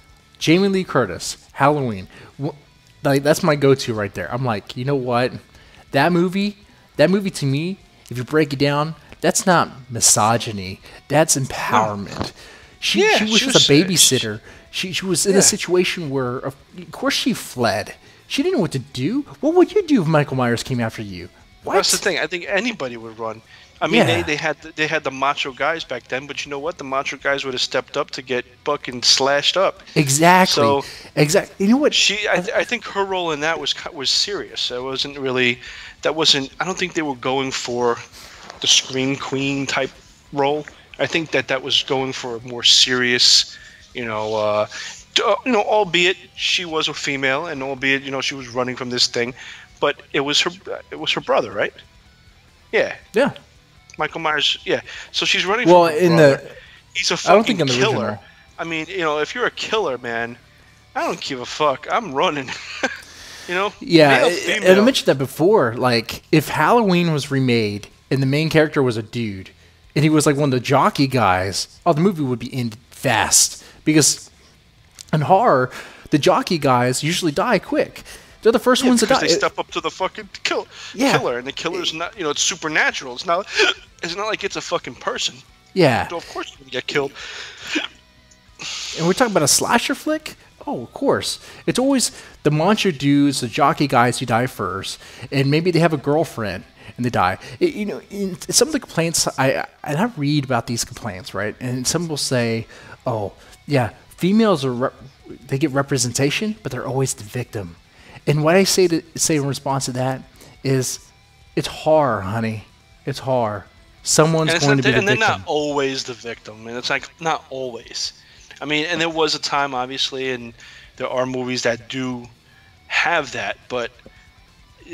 Halloween. Like that's my go-to right there. I'm like, you know what, that movie to me, if you break it down, that's not misogyny, that's empowerment. She was just a babysitter. She was in a situation where, of course, she fled. She didn't know what to do. What would you do if Michael Myers came after you? What? That's the thing. I think anybody would run. I mean, Yeah. they had the macho guys back then, but you know what? The macho guys would have stepped up to get fucking slashed up. Exactly. So exactly. You know what? I think her role in that was serious. It wasn't really. That wasn't. I don't think they were going for the scream queen type role. I think that was going for a more serious, albeit she was a female, and albeit she was running from this thing, but it was her brother, right? Yeah. Yeah. Michael Myers, yeah. So she's running Well, from her in brother. the He's a I don't fucking think in the killer. original. I mean, if you're a killer, man, I don't give a fuck. I'm running. Yeah, Male, and I female. mentioned that before. Like, if Halloween was remade and the main character was a dude, and he was like one of the jockey guys, the movie would be ended fast. Because in horror, the jockey guys usually die quick. They're the first ones to because die. they step up to the fucking Yeah. killer, and the killer's not, it's supernatural. It's not like it's a fucking person. Yeah, So of course you're gonna get killed. and we're talking about a slasher flick. Oh, of course. It's always the monster dudes, the jockey guys who die first, and maybe they have a girlfriend and they die. In some of the complaints, I read about these complaints, right? And some will say, "Oh, yeah, females they get representation, but they're always the victim." And what I say in response to that is, "It's horror, honey. It's horror. Someone's And, going to be the and they're victim." not always the victim, and it's like not always. I mean, and there was a time, obviously, and there are movies that do have that, but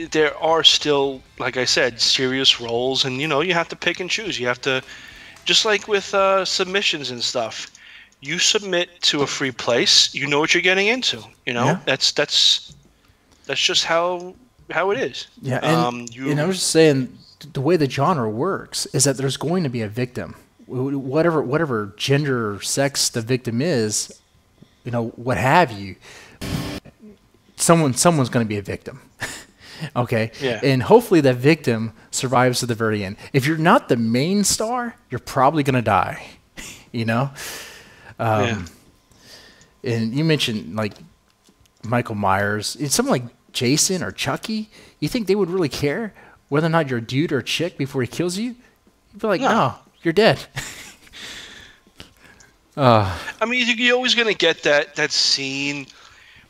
there are still, like I said, serious roles, and you have to pick and choose. You have to, just like with submissions and stuff. You submit to a free place, you know what you're getting into. Yeah. That's just how it is. Yeah, and I was just saying, the way the genre works is that there's going to be a victim, whatever gender or sex the victim is, what have you. Someone's going to be a victim, okay? Yeah. And hopefully that victim survives to the very end. If you're not the main star, you're probably going to die, Yeah. And you mentioned like Michael Myers. It's something like Jason or Chucky. You think they would really care whether or not you're a dude or a chick before he kills you? You'd be like, no, you're dead. I mean, you're always gonna get that scene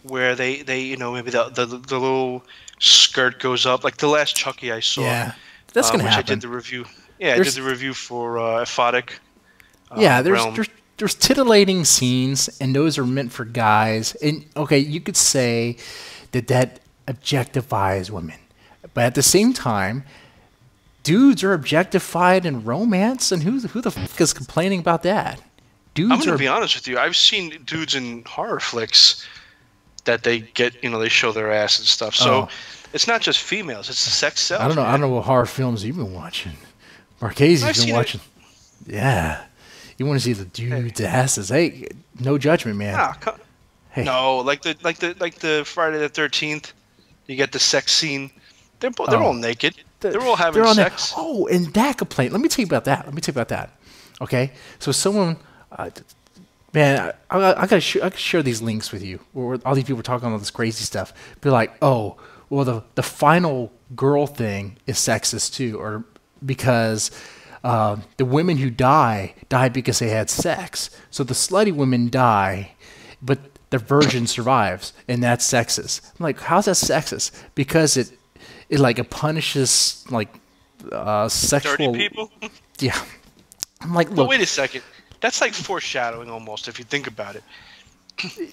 where they maybe the little skirt goes up, like the last Chucky I saw. Yeah, that's gonna which happen. I did the review. Yeah, I did the review for Aphotic. Yeah, Realm. there's titillating scenes, and those are meant for guys. And okay, you could say that objectifies women, but at the same time, dudes are objectified in romance, and who the fuck is complaining about that? Dudes I'm gonna are. be honest with you. I've seen dudes in horror flicks that they get, they show their ass and stuff. So it's not just females; it's the sex sells. I don't know. Man. I don't know what horror films you've been watching. Marchese's I've been seen watching. Yeah, you want to see the dude's asses? Hey, no judgment, man. Ah, Hey. No, like the Friday the 13th, you get the sex scene. They're all naked. They're all having sex. Oh, and that complaint. Let me tell you about that. Okay, so someone, man, I gotta share these links with you. Where all these people are talking all this crazy stuff. Be like, oh, well, the final girl thing is sexist too, or because the women who die because they had sex. So the slutty women die, but the virgin survives, and that's sexist. I'm like, how's that sexist? Because it punishes like sexual. Dirty people. Yeah. I'm like, But look, wait a second. That's like foreshadowing almost, if you think about it.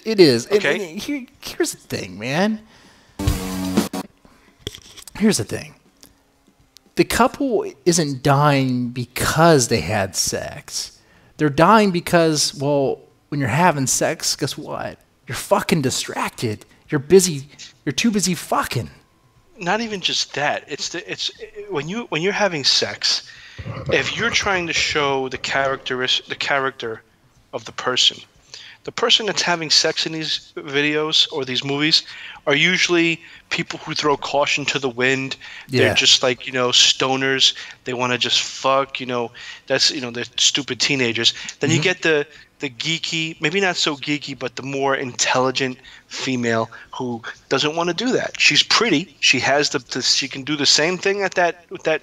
it is. Okay. And here's the thing, man. Here's the thing. The couple isn't dying because they had sex. They're dying because, well, when you're having sex, guess what? You're fucking distracted. You're busy. You're too busy fucking. Not even just that. It's when you're having sex, if you're trying to show the character of the person that's having sex in these videos or these movies are usually people who throw caution to the wind. Yeah. They're just like, stoners. They want to just fuck, they're stupid teenagers. Then you get the the geeky, maybe not so geeky, but the more intelligent female who doesn't want to do that. She's pretty. She has she can do the same thing that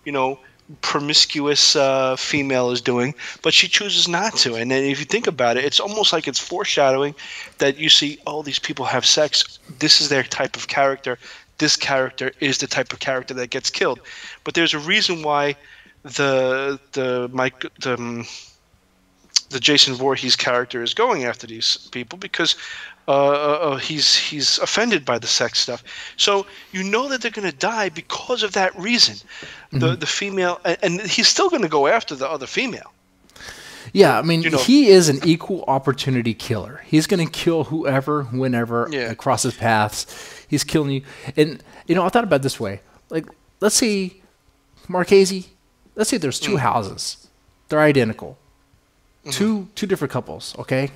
you know, promiscuous female is doing, but she chooses not to. And then if you think about it, it's almost like it's foreshadowing that you see, oh, these people have sex. This is their type of character. This character is the type of character that gets killed. But there's a reason why the Jason Voorhees character is going after these people, because he's offended by the sex stuff. So you know that they're going to die because of that reason. The female, and he's still going to go after the other female. Yeah, I mean, he is an equal opportunity killer. He's going to kill whoever, whenever, crosses paths. He's killing you. And, I thought about it this way. Like, let's say, Marchese, let's say there's two houses. They're identical. Two different couples, okay?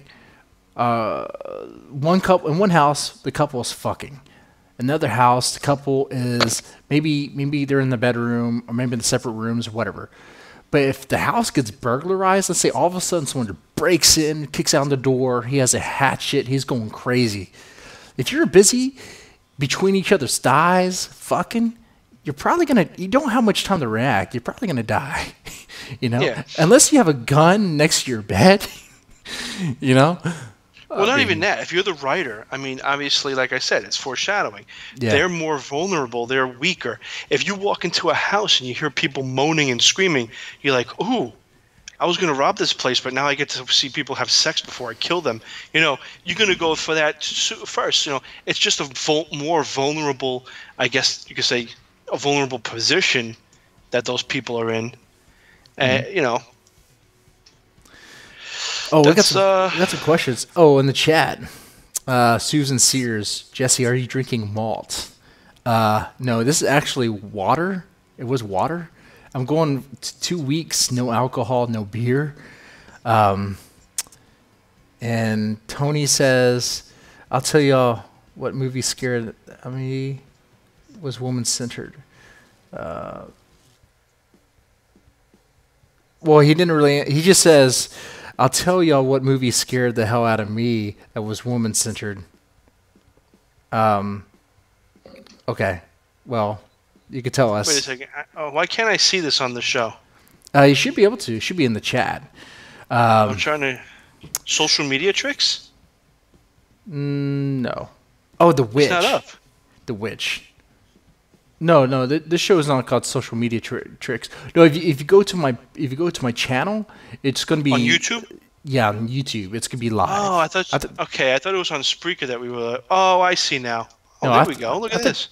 One couple in one house, the couple is fucking. Another house, the couple is maybe they're in the bedroom or maybe in the separate rooms or whatever. But if the house gets burglarized, let's say all of a sudden someone breaks in, kicks out the door, he has a hatchet, he's going crazy. If you're busy between each other's thighs, fucking, you don't have much time to react. You're probably gonna die. Unless you have a gun next to your bed. Well, not even that. If you're the writer, I mean, obviously, like I said, it's foreshadowing. Yeah. They're more vulnerable. They're weaker. If you walk into a house and you hear people moaning and screaming, you're like, ooh, I was going to rob this place, but now I get to see people have sex before I kill them. You're going to go for that first. It's just a more vulnerable, I guess you could say, a vulnerable position that those people are in. Oh, we got some questions. Oh, in the chat, Susan Sears, Jesse, are you drinking malt? No, this is actually water. It was water. I'm going 2 weeks, no alcohol, no beer. And Tony says, I'll tell y'all what movie scared me was woman-centered. Well, he didn't really. He just says, I'll tell y'all what movie scared the hell out of me that was woman-centered. Okay. Well, you could tell us. Wait a second. Why can't I see this on the show? You should be able to. It should be in the chat. I'm trying to... Social media tricks? No. Oh, The Witch. It's not up. The Witch. No. This show is not called Social Media Tricks. No, if you go to my channel, it's going to be on YouTube. Yeah, on YouTube. It's going to be live. Oh, I thought it was on Spreaker that we were. Oh, I see now. Oh, there we go. Look at this.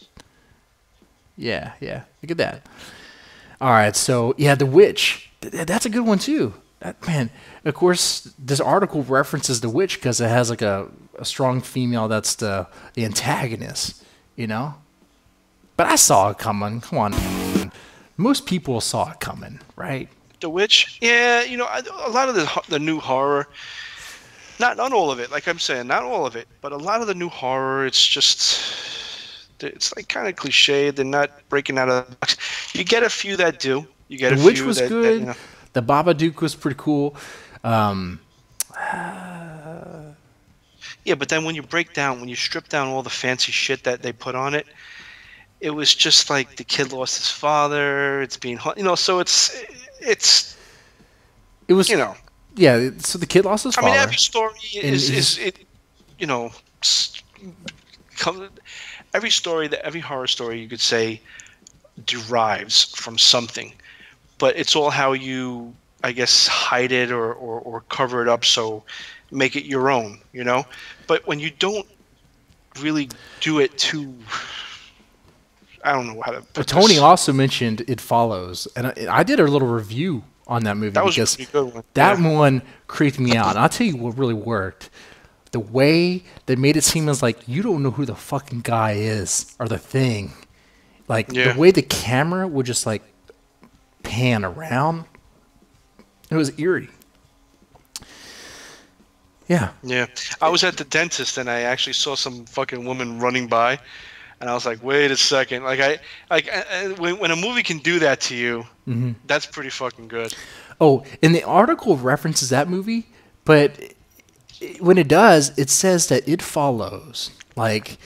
Yeah. Look at that. All right, so yeah, The Witch. That's a good one too. Man, of course, this article references The Witch because it has like a strong female that's the antagonist. But I saw it coming. Come on. Most people saw it coming, right? The Witch? Yeah, a lot of the new horror, not all of it, like I'm saying, not all of it, but a lot of the new horror, it's like kind of cliche. They're not breaking out of the box. You get a few that do. You get The Witch was good. The Babadook was pretty cool. Yeah, but then when you strip down all the fancy shit that they put on it, it was just like the kid lost his father. It's being, so it was, Yeah, so the kid lost his father. I mean, every story every horror story you could say derives from something, but it's all how you, I guess, hide it or cover it up, so make it your own, But when you don't really do it too... I don't know how to put Tony also mentioned It Follows, and I did a little review on that movie. That was a pretty good one. That one creeped me out. And I'll tell you what really worked. The way they made it seem as like you don't know who the fucking guy is or the thing. Like the way the camera would just like pan around. It was eerie. Yeah. Yeah. I was at the dentist and I actually saw some fucking woman running by. And I was like, wait a second. When a movie can do that to you, that's pretty fucking good. Oh, and the article references that movie, But when it does, it says that it follows. Like,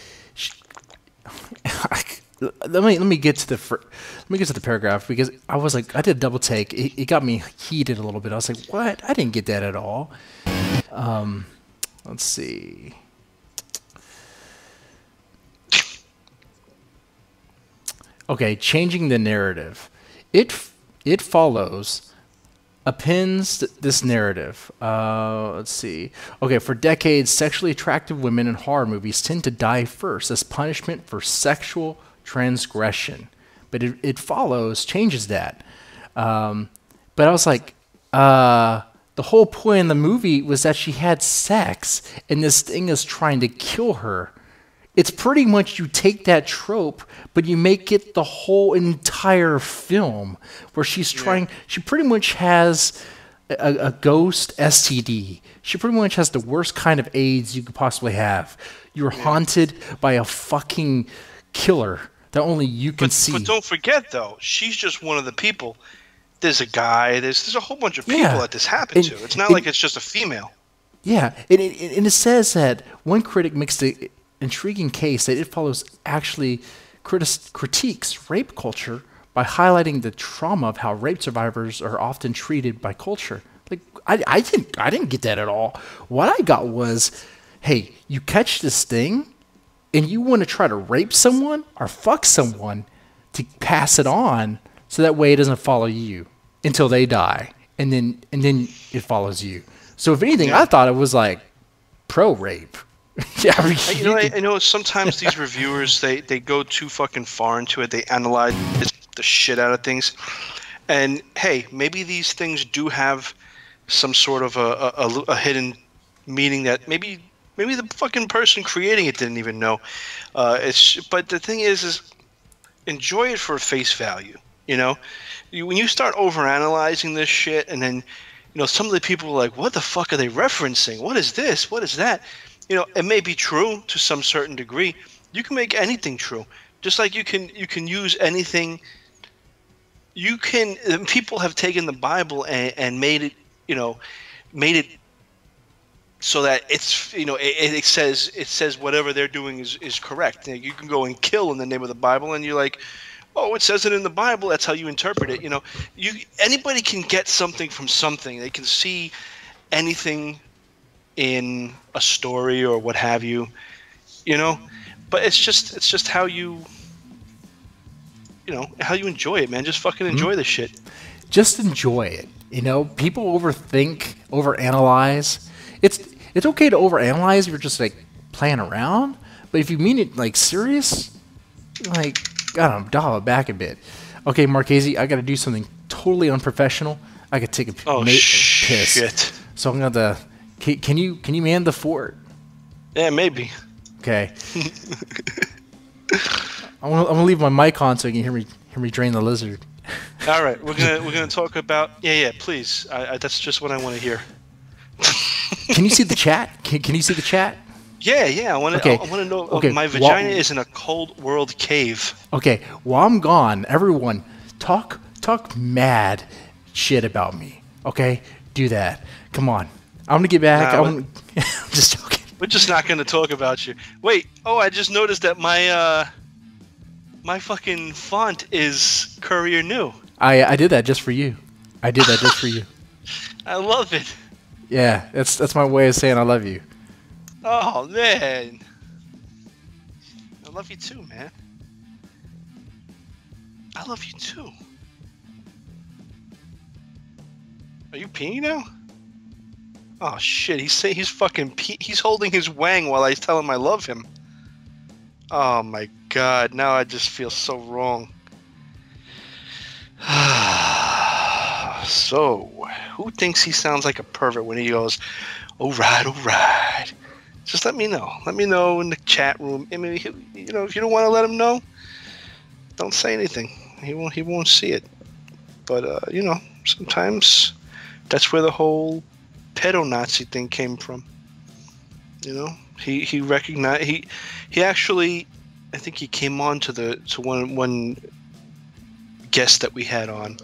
let me get to the paragraph, because I was like, I did a double take. It got me heated a little bit. I was like, what? I didn't get that at all. Let's see. Okay, changing the narrative. It follows, appends this narrative. Let's see. Okay, for decades, sexually attractive women in horror movies tend to die first as punishment for sexual transgression. But it follows, changes that. But I was like, the whole point in the movie was that she had sex, and this thing is trying to kill her. It's pretty much, you take that trope, but you make it the whole entire film, where she's trying. She pretty much has a ghost STD. She pretty much has the worst kind of AIDS you could possibly have. You're haunted by a fucking killer that only you can see. But don't forget, though, she's just one of the people. There's a guy. There's a whole bunch of people that this happened to. It's not like it's just a female. Yeah, and it says that one critic makes the intriguing case that it follows actually critiques rape culture by highlighting the trauma of how rape survivors are often treated by culture. Like, I didn't get that at all. What I got was, hey, you catch this thing and you want to try to rape someone or fuck someone to pass it on, so that way it doesn't follow you until they die, and then it follows you. So if anything, I thought it was like pro rape. Yeah, I know sometimes these reviewers they go too fucking far into it. They analyze the shit out of things, and hey, maybe these things do have some sort of a hidden meaning that maybe the fucking person creating it didn't even know. But the thing is enjoy it for face value. You know, when you start overanalyzing this shit, and then some of the people are like, what the fuck are they referencing? What is this? What is that? It may be true to some certain degree. You can make anything true, just like you can use anything. People have taken the Bible and made it so that it's it says whatever they're doing is correct. You can go and kill in the name of the Bible, and you're like, oh, it says it in the Bible. That's how you interpret it. Anybody can get something from something. They can see anything in a story or what have you, but it's just how you enjoy it, man. Just fucking enjoy the shit. Just enjoy it. People overanalyze. It's okay to overanalyze if you're just like playing around, but if you mean it like serious, like, gotta dial it back a bit. Okay, Marchese, I gotta do something totally unprofessional. I could take a piss. Shit. So I'm gonna. Can you man the fort? Yeah, maybe. Okay. I'm gonna leave my mic on so you can hear me drain the lizard. All right, we're gonna talk about please. That's just what I want to hear. Can you see the chat? Can you see the chat? Yeah. I want to know. Okay. My vagina is in a cold world cave. Okay. While I'm gone, everyone talk mad shit about me. Okay, do that. Come on. I'm gonna get back. I'm just joking. We're just not gonna talk about you. Wait. Oh, I just noticed that my fucking font is Courier New. I did that just for you. I love it. Yeah, that's my way of saying I love you. Oh man, I love you too, man. I love you too. Are you peeing now? Oh shit, he's holding his wang while I tell him I love him. Oh my god, now I just feel so wrong. So, who thinks he sounds like a pervert when he goes, alright. Just let me know. Let me know in the chat room. I mean, if you don't want to let him know, don't say anything. He won't see it. But, sometimes that's where the whole pedo-Nazi thing came from. He recognized he actually, I think he came on to one guest that we had on.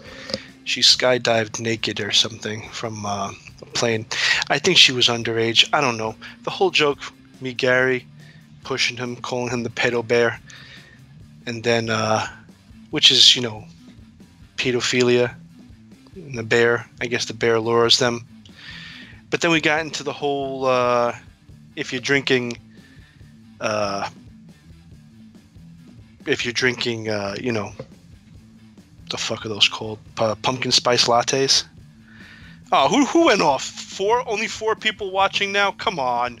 She skydived naked or something from a plane. I think she was underage. I don't know. The whole joke, me, Gary, pushing him, calling him the pedo bear, and then, which is, pedophilia. And the bear, I guess the bear lures them. But then we got into the whole, if you're drinking, the fuck are those called? Pumpkin spice lattes. Oh, who went off? Only 4 people watching now? Come on.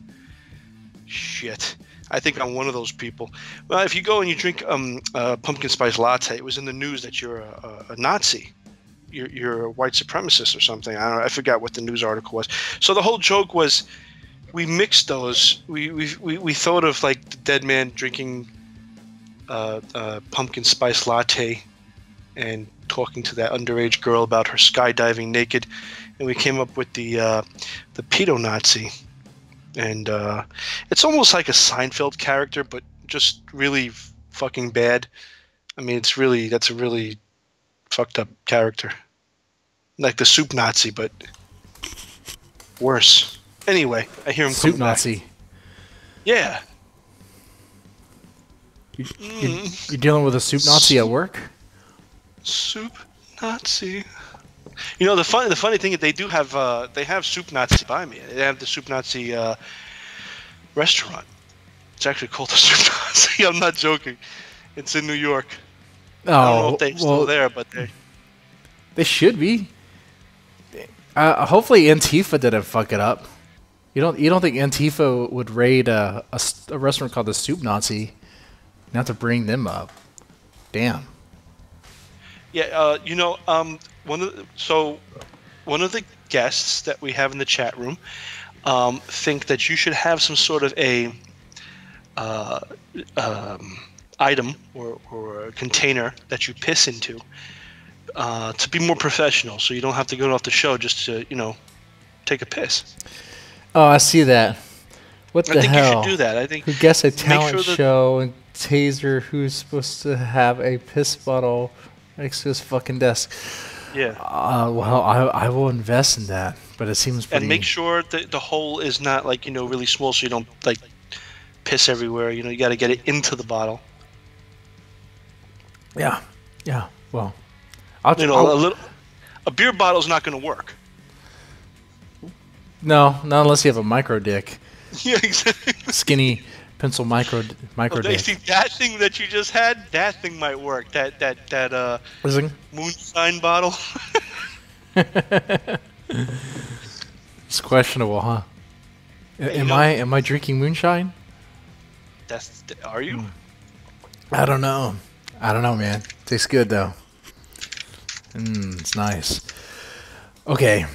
Shit. I think I'm one of those people. Well, if you go and you drink pumpkin spice latte, it was in the news that you're a Nazi. You're a white supremacist or something. I don't know. I forgot what the news article was. So the whole joke was we mixed those. We thought of like the dead man drinking pumpkin spice latte and talking to that underage girl about her skydiving naked, and we came up with the pedo Nazi. And it's almost like a Seinfeld character, but just really fucking bad. I mean, that's a really fucked up character. Like the soup Nazi, but worse. Anyway, I hear him Soup coming back. Nazi. Yeah. You're dealing with a soup Nazi at work? Soup Nazi. The funny thing is they have Soup Nazi by me. They have the Soup Nazi restaurant. It's actually called the Soup Nazi. I'm not joking. It's in New York. I don't know if they're still there, but they should be. Hopefully Antifa didn't fuck it up. You don't think Antifa would raid a restaurant called the Soup Nazi? Not to bring them up. Damn. Yeah, one of the guests that we have in the chat room think that you should have some sort of a item or a container that you piss into to be more professional, so you don't have to go off the show just to take a piss. Oh, I see that. What the hell? I think you should do that. I think who gets a talent show and taser who's supposed to have a piss bottle next to his fucking desk. Yeah. Well, I will invest in that, but it seems pretty... And make sure that the hole is not really small, so you don't piss everywhere. You got to get it into the bottle. Yeah. Well, a beer bottle's not going to work. No, not unless you have a micro dick. Yeah, exactly. Skinny pencil micro dick. See, that thing that you just had, that thing might work. That moonshine bottle. It's questionable, huh? Am I drinking moonshine? Are you? I don't know, man. Tastes good though. It's nice. Okay.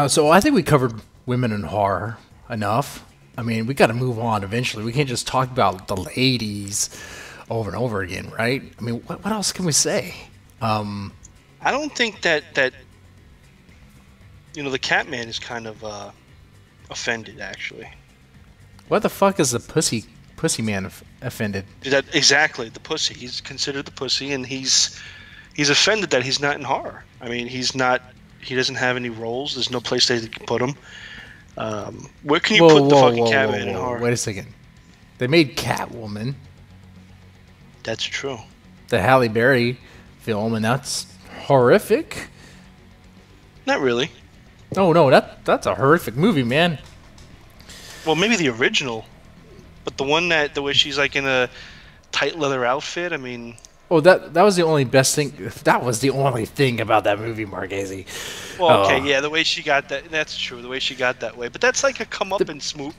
So I think we covered women in horror enough. I mean, we got to move on eventually. We can't just talk about the ladies over and over again, right? I mean, what else can we say? I don't think that the Catman is kind of offended, actually. What the fuck is the pussy man offended? Exactly, the pussy. He's considered the pussy, and he's offended that he's not in horror. I mean, he doesn't have any roles. There's no place they can put him. Where can you put the fucking Catman in horror? Wait a second. They made Catwoman. That's true. The Halle Berry film, and that's horrific. Not really. No, that's a horrific movie, man. Well, maybe the original, but the one the way she's in a tight leather outfit. I mean. Oh, that was the only best thing. That was the only thing about that movie, Marchese. Well, okay, yeah, the way she got that's true. The way she got that way, but that's like a comeuppance movie,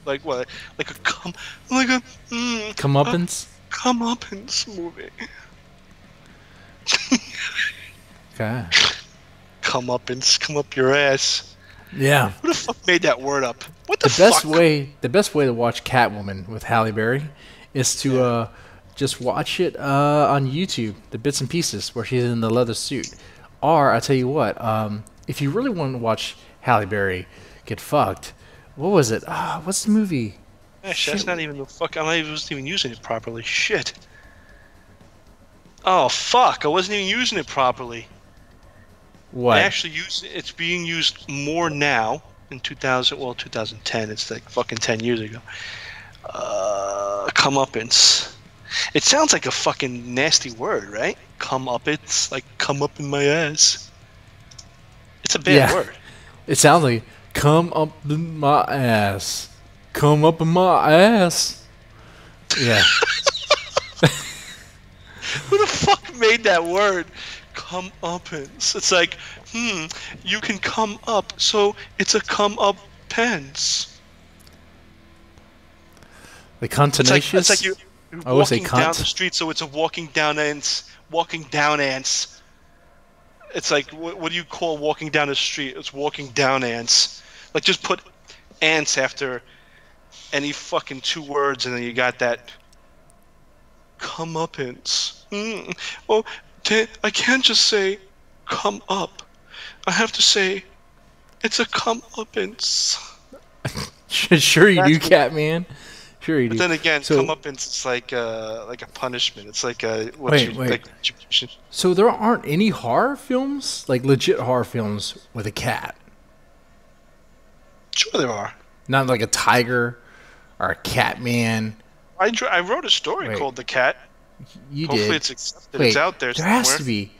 comeuppance. Comeuppance movie. Okay. Comeuppance, come up your ass. Yeah. Who the fuck made that word up? What the fuck? The best way to watch Catwoman with Halle Berry is to just watch it on YouTube, the bits and pieces where she's in the leather suit. Or I tell you what, if you really want to watch Halle Berry get fucked, what was it? What's the movie? Actually, that's not even the fuck. I wasn't even using it properly. Shit. Oh fuck! I wasn't even using it properly. What? I actually use it's being used more now in 2000, well, 2010. It's like fucking 10 years ago. Comeuppance. It sounds like a fucking nasty word, right? Comeuppance, like come up in my ass. It's a bad Yeah. word. It sounds like come up in my ass. Come up in my ass. Yeah. Who the fuck made that word? Comeuppance. It's like, you can come up, so it's a come up pence. The contumacious. It's like you're I always say walking down cunt. the street, so it's a walking down ants. Walking down ants. It's like, what do you call walking down the street? It's walking down ants. Like, just put ants after any fucking 2 words, and then you got that comeuppance. Well, I can't just say come up. I have to say it's a comeuppance. Sure you do, That's- Catman. Sure you do. But then again, So- comeuppance is like a punishment. It's like a Wait. Like, So there aren't any horror films, like legit horror films, with a cat. sure there are. Not like a tiger or a Catman. I wrote a story Wait. called The Cat. You Hopefully did. it's accepted. Wait, It's out there there somewhere. has to be.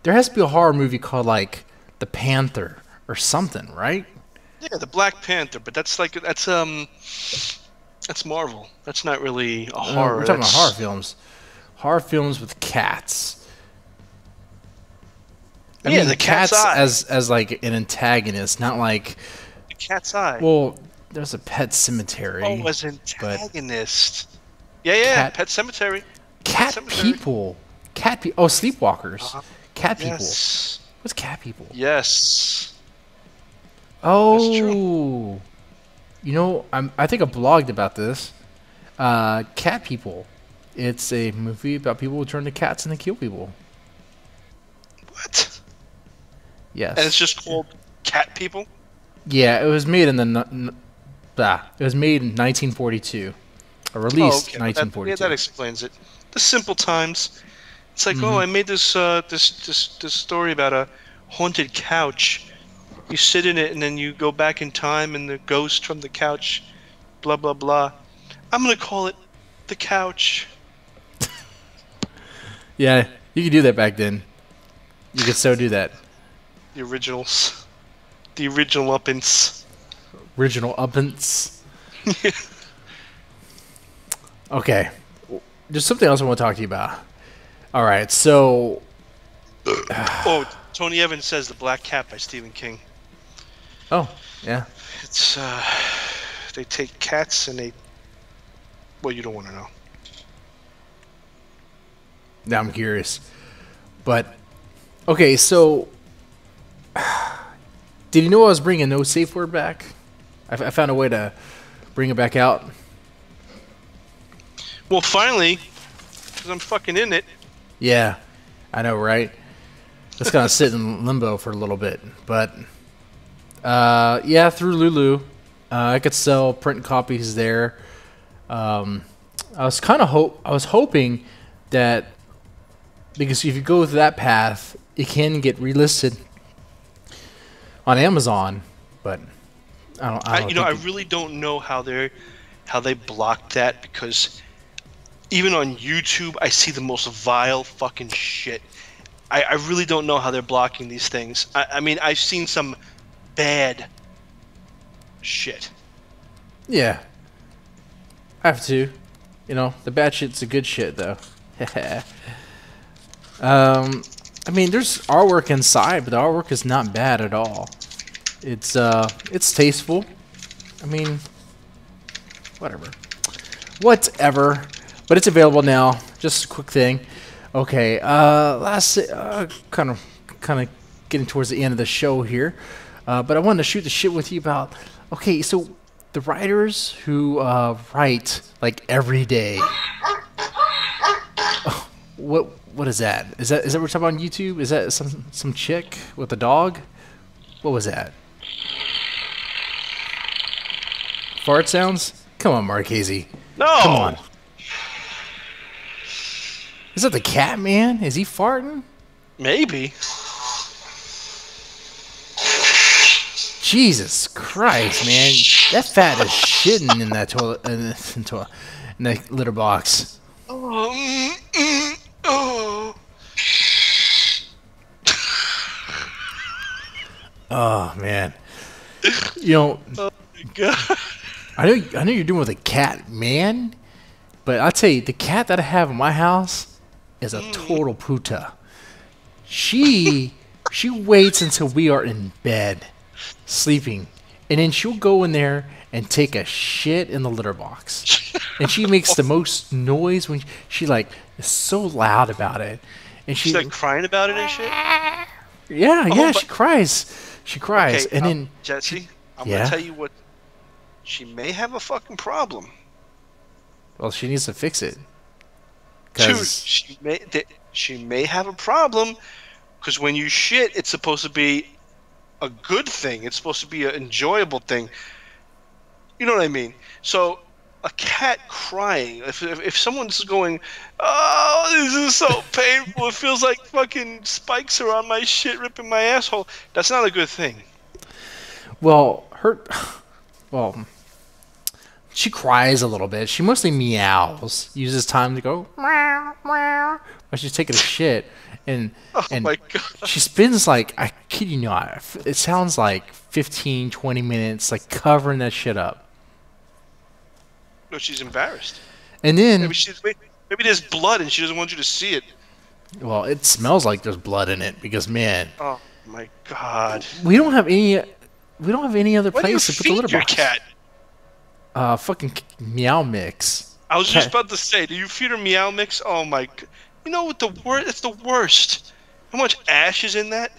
There has to be a horror movie called like The Panther or something, right? Yeah, the Black Panther, but that's Marvel. That's not really a horror. We're talking about that's- horror films. Horror films with cats. I Yeah, mean, the cat's cats eye. as like an antagonist, not like. The Cat's Eye. Well, there's a Pet Cemetery. Oh, as antagonist. Yeah, Cat- Pet Cemetery. Cat Cemetery. people. Cat people. Oh, Sleepwalkers. Uh-huh. Cat people. Yes. What's cat people? Yes. Oh, true. you know, I think I blogged about this. Cat People. It's a movie about people who turn to cats and they kill people. What? Yes. And it's just called Cat People? Yeah, it was made in it was made in 1942. Or released Well, 1942. that explains it. The simple times. It's like, I made this story about a haunted couch. You sit in it and then you go back in time and the ghost from the couch, blah blah blah. I'm gonna call it The Couch. Yeah, you could do that back then. You could so do that. The originals. The original uppance. Original uppance. Okay. There's something else I want to talk to you about. All right, so Oh, Tony Evans says The Black Cat by Stephen King. yeah. It's they take cats and they. Well, you don't want to know. Now I'm curious. But okay, so did you know I was bringing no safe word back? I found a way to bring it back out. Well, finally, because I'm fucking in it. Yeah, I know, right? It's gonna sit in limbo for a little bit, but yeah, through Lulu, I could sell print copies there. I was hoping that because if you go that path, it can get relisted on Amazon, but I don't I think really don't know how they blocked that, because even on YouTube I see the most vile fucking shit. I really don't know how they're blocking these things. I mean, I've seen some bad shit. yeah, I have to. You know, the bad shit's the good shit, though. I mean, there's artwork inside, but the artwork is not bad at all. It's tasteful. I mean, whatever. But it's available now. Just a quick thing. Okay, kind of getting towards the end of the show here. But I wanted to shoot the shit with you about. Okay, so the writers who write like every day. Oh, what is that? Is that what we're talking about on YouTube? Is that some chick with a dog? What was that? Fart sounds? Come on, Marchese. No. Come on. Is that the cat man? Is he farting? Maybe. Jesus Christ, man. That fat is shitting in that toilet, in that litter box. Oh, oh. Oh, man. You know, Oh my god. I know you're doing with a cat, man. But I'll tell you, the cat that I have in my house is a total puta. She waits until we are in bed, sleeping, and then she'll go in there and take a shit in the litter box. And she makes the most noise when she like is so loud about it. And She's like crying about it and shit. yeah, she cries. She cries, Okay, and then Jesse, I'm yeah? gonna tell you what. She may have a fucking problem. well, she needs to fix it. Dude, 'Cause she may have a problem because when you shit, it's supposed to be a good thing. It's supposed to be an enjoyable thing. You know what I mean? So a cat crying, if someone's going, oh, this is so painful. It feels like fucking spikes are on my shit, ripping my asshole. That's not a good thing. well, she cries a little bit. She mostly meows. Uses time to go meow meow while she's taking a shit, and Oh my god. she spends like, I kid you not, it sounds like 15, 20 minutes like covering that shit up, No, she's embarrassed. and then Maybe there's blood and she doesn't want you to see it. well, it smells like there's blood in it because man, Oh my god. we don't have any other Why do you place to put the litter feed your box. cat? Fucking meow mix. I was just Cat- about to say, do you feed her meow mix? Oh my god. You know what the worst? It's the worst. How much ash is in that?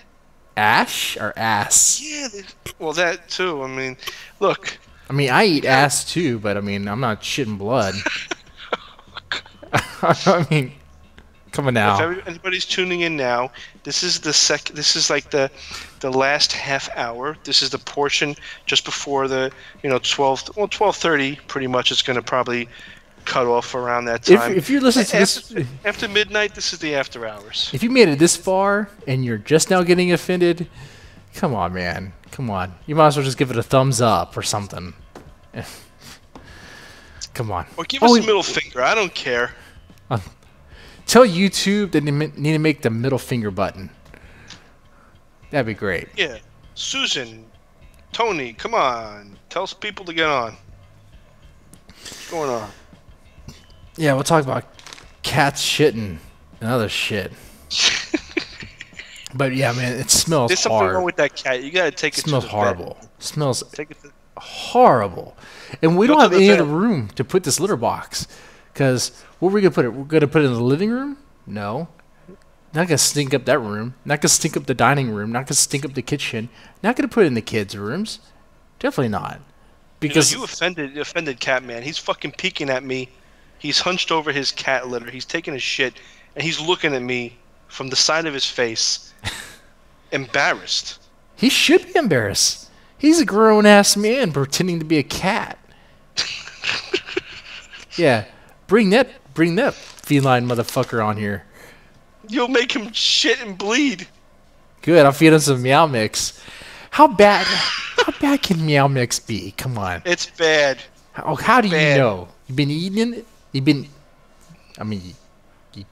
Ash or ass? Yeah, well that too. I mean, look. I mean, I eat ass too, but I mean, I'm not shitting blood. I mean, come on now. If anybody's tuning in now, this is the This is like the last half hour. This is the portion just before the 12:30. Pretty much, it's going to probably cut off around that time. If you're listening to this, After midnight, this is the after hours. if you made it this far and you're just now getting offended, come on, man. Come on. You might as well just give it a thumbs up or something. Come on. Or give us a middle finger. I don't care. Tell YouTube that they need to make the middle finger button. That'd be great. Yeah. Susan, Tony, come on. Tell people to get on. What's going on? Yeah, we'll talk about cats shitting and other shit. But yeah, man, it smells There's something wrong hard. with that cat. You gotta take it Smells to the horrible. vet. Smells Take it to horrible. And we Go don't to have the any vet. other room to put this litter box. Because where are we going to put it? We're going to put it in the living room? No. Not going to stink up that room. Not going to stink up the dining room. Not going to stink up the kitchen. Not going to put it in the kids' rooms. Definitely not. Because you offended Catman. He's fucking peeking at me. He's hunched over his cat litter. He's taking a shit, and he's looking at me from the side of his face, embarrassed. he should be embarrassed. He's a grown-ass man pretending to be a cat. Yeah. Bring that feline motherfucker on here. You'll make him shit and bleed. Good, I'll feed him some Meow Mix. How bad can Meow Mix be? Come on. It's bad. How do you Bad. know? You've been eating it? I mean, you,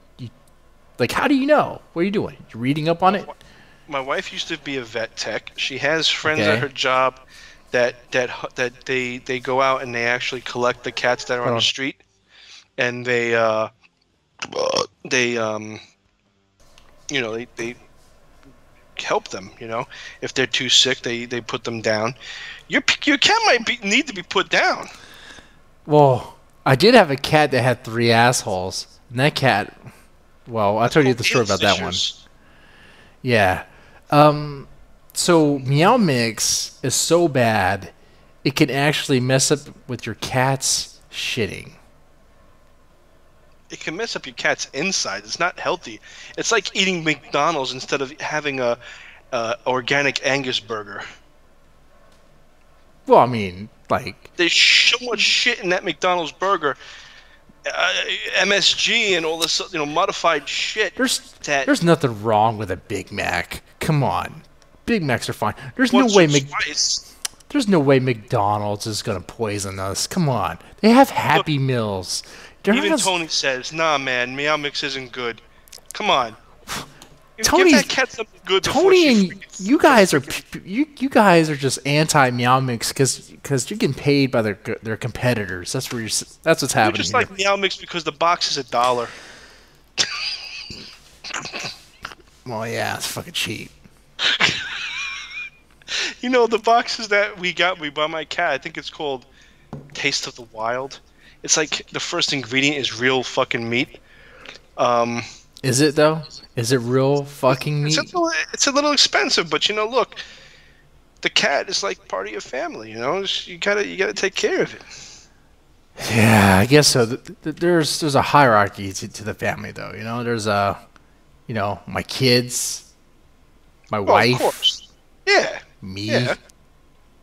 like, how do you know? What are you doing? You reading up on it? My wife used to be a vet tech. She has friends Okay. at her job that they go out and they actually collect the cats that are on Hold the on. street, and they help them. If they're too sick, they put them down. Your cat might need to be put down. Well, I did have a cat that had 3 assholes. And that cat, well, I told you the story about that one. Yeah. So Meow Mix is so bad, it can actually mess up with your cat's shitting. It can mess up your cat's inside. It's not healthy. It's like eating McDonald's instead of having a organic Angus burger. Well, I mean, like, There's so much shit in that McDonald's burger. MSG and all this, modified shit. there's nothing wrong with a Big Mac. Come on. Big Macs are fine. There's Once no way or twice. There's no way McDonald's is gonna poison us. Come on, they have Happy Meals. They're Even not Tony says, "Nah, man, Meow Mix isn't good. Come on, Tony's- give that cat something good before Tony she and freaking- you guys are you guys are just anti Meow Mix because you're getting paid by their competitors. That's where that's what's You're happening. just here. like Meow Mix because the box is $1. Well, yeah, it's fucking cheap. You know, the boxes that we bought my cat, I think it's called Taste of the Wild. It's like the first ingredient is real fucking meat. Is it though? Is it real fucking meat? It's a little expensive, but you know, look, the cat is like part of your family. You know, you gotta take care of it. Yeah, I guess so. There's a hierarchy to the family, though. You know, there's my kids, my wife, of course. Yeah. me, Yeah.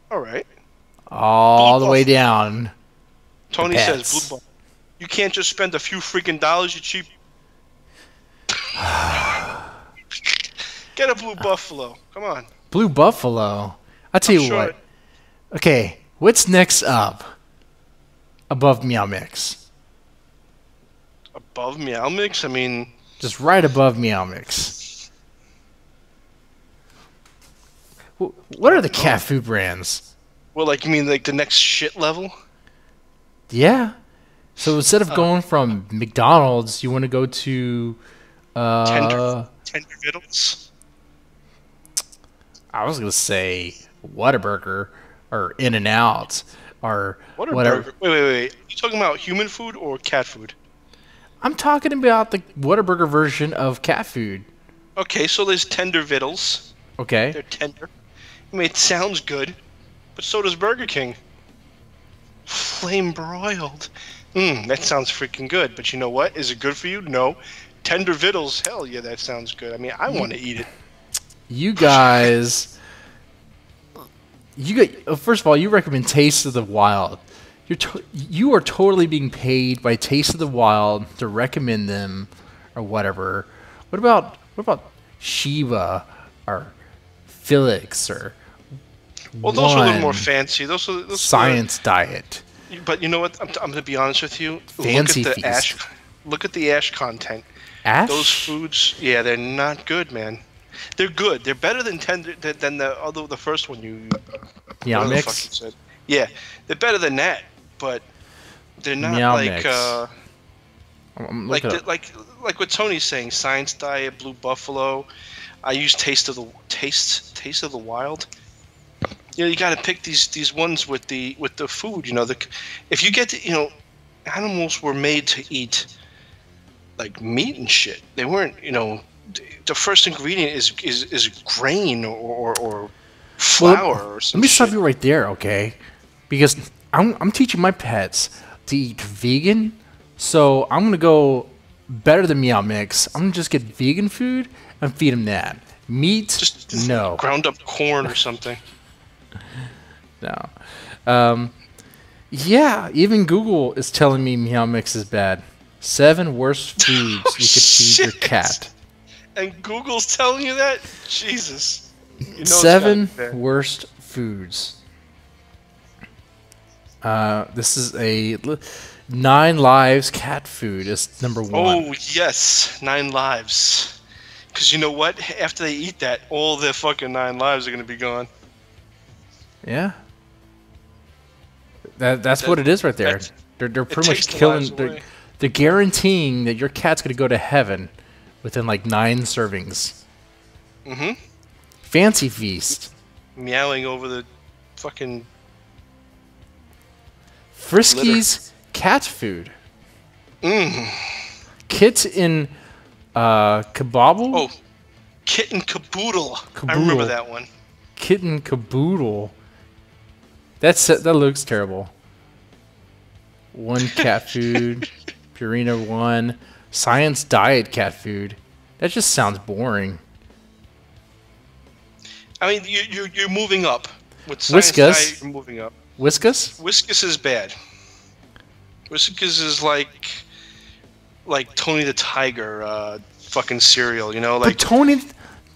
All right. all the Blue way Buffalo. down. Tony pets. says, "Blue Buffalo. You can't just spend a few freaking dollars, you cheap." Get a Blue Buffalo. Come on. Blue Buffalo. I'll tell you sure. what. Okay, what's next up above Meow Mix? Above Meow Mix? I mean, Just right above Meow Mix. What are the cat food brands? well, like you mean like the next shit level? Yeah. So instead of going from McDonald's, you want to go to Tender Vittles? I was gonna say Whataburger or In and Out or What a whatever. burger. Wait. Are you talking about human food or cat food? I'm talking about the Whataburger version of cat food. Okay, so there's Tender Vittles. Okay. They're tender. I mean, it sounds good, but so does Burger King. Flame broiled. That sounds freaking good. But you know what? Is it good for you? No. Tender Vittles. Hell yeah, that sounds good. I mean, I want to eat it. You guys, first of all, you recommend Taste of the Wild. You are totally being paid by Taste of the Wild to recommend them or whatever. What about Shiva or Felix or Well, those are a little One more fancy. Those Science Diet? But you know what? I'm going to be honest with you. Fancy look at the Feast. ash. Look at the ash content. Ash? Those foods, yeah, they're not good, man. They're good. They're better than the first one you. Meow whatever the Mix? fuck you said. Yeah, they're better than that, but they're not Meow like Mix. I'm like looking up. like what Tony's saying. Science Diet, Blue Buffalo. I use Taste of the Wild. You know, you got to pick these ones with the food. You know, if you get to, animals were made to eat like meat and shit. They weren't, the first ingredient is grain or flour or something. Let me stop you right there, okay? Because I'm teaching my pets to eat vegan, so I'm gonna go better than Meow Mix. I'm gonna just get vegan food and feed them that. Meat, Just no, ground up corn or something. no. Yeah, even Google is telling me Meow Mix is bad. 7 worst foods you could feed your shit. cat. And Google's telling you that? Jesus. You know it's 7 gotta be bad. worst foods. This is a 9 Lives cat food is number 1. Oh, yes. 9 lives. Because you know what? After they eat that, all their fucking 9 lives are going to be gone. Yeah. That's what it is right there. that- They're pretty much takes the killing. lives away. They're guaranteeing that your cat's gonna go to heaven within like 9 servings. Mm-hmm. Fancy Feast. Meowing over the fucking... Frisky's cat food. Mm. Kits in Kabobble. Oh, Kitten Caboodle. I Caboodle. remember that one. Kitten Caboodle. That looks terrible. 1 cat food. Purina 1. Science Diet cat food. That just sounds boring. I mean, you're moving up. With Science Whiskas. Diet, you're moving up. Whiskas? Whiskas is bad. Whiskas is like Tony the Tiger fucking cereal, you know? But Like, Tony,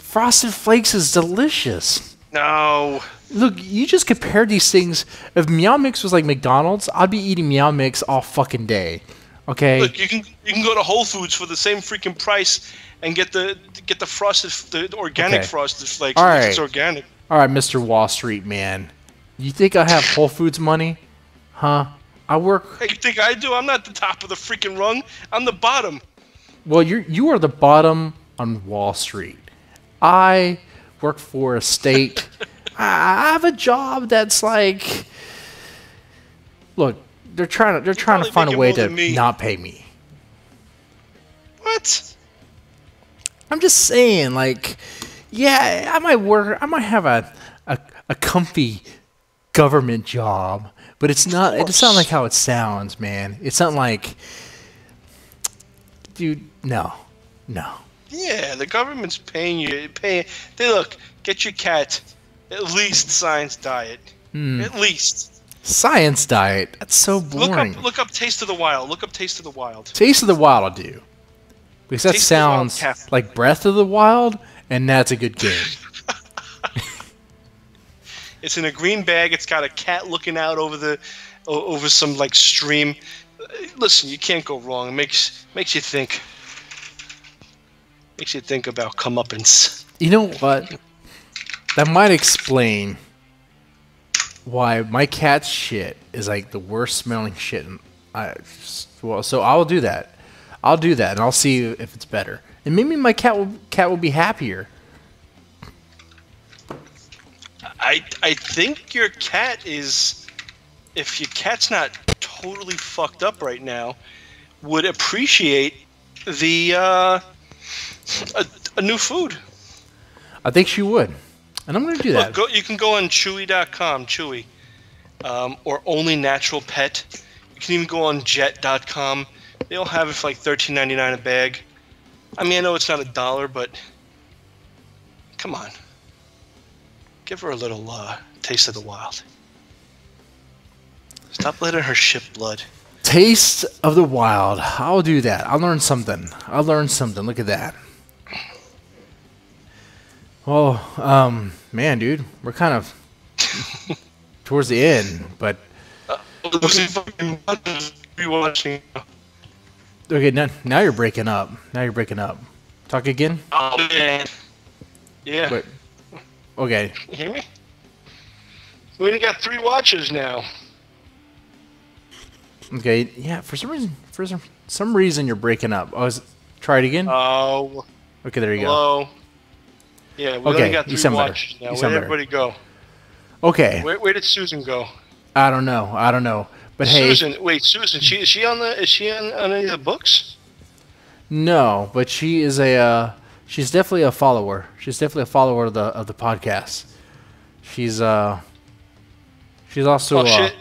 Frosted Flakes is delicious. No. Look, you just compared these things. If Meow Mix was like McDonald's, I'd be eating Meow Mix all fucking day. Okay. Look, you can go to Whole Foods for the same freaking price and get the the organic Frosted Flakes. All At right. least it's organic. All right, Mr. Wall Street man. You think I have Whole Foods money? Huh? I work. Hey, you think I do? I'm not the top of the freaking rung. I'm the bottom. Well, you are the bottom on Wall Street. I work for a state. I have a job that's like. Look, they're trying to find a way to not pay me. What? I'm just saying, like, yeah, I might have a comfy government job, but it's not like how it sounds, man. It's not like, dude, no. Yeah, the government's paying you. They look, get your cat at least science diet. At least. Science diet. That's so boring. Look up Taste of the Wild. Look up Taste of the Wild. Taste of the Wild I'll do. Because that sounds like Breath of the Wild, and that's a good game. It's in a green bag. It's got a cat looking out over some like stream. Listen, you can't go wrong. It makes you think. Makes you think about comeuppance. You know what? That might explain why my cat's shit is like the worst smelling shit. So I'll do that. I'll do that, and I'll see if it's better. And maybe my cat will be happier. I think your cat is, if your cat's not totally fucked up right now, would appreciate the a new food. I think she would, and I'm going to do that. Look, you can go on Chewy.com, Chewy, or Only Natural Pet. You can even go on Jet.com. They'll have it for like $13.99 a bag. I mean, I know it's not $1, but come on, give her a little taste of the wild. Stop letting her ship blood. Taste of the Wild. I'll do that. I'll learn something. Look at that. Well, man, dude, we're kind of towards the end, but Rewatching. okay, now you're breaking up. Talk again. Oh man. Yeah. Wait. Okay. You hear me? We only got 3 watchers now. Okay. Yeah. For some reason, you're breaking up. Try it again. Oh. Okay. There you go. Hello. Yeah. We only got 3 watchers now. Where did everybody go? Okay. Where did Susan go? I don't know. But Susan, Susan, is she on any of the books? No, but she is she's definitely a follower. She's definitely a follower of the podcast. She's also Oh shit,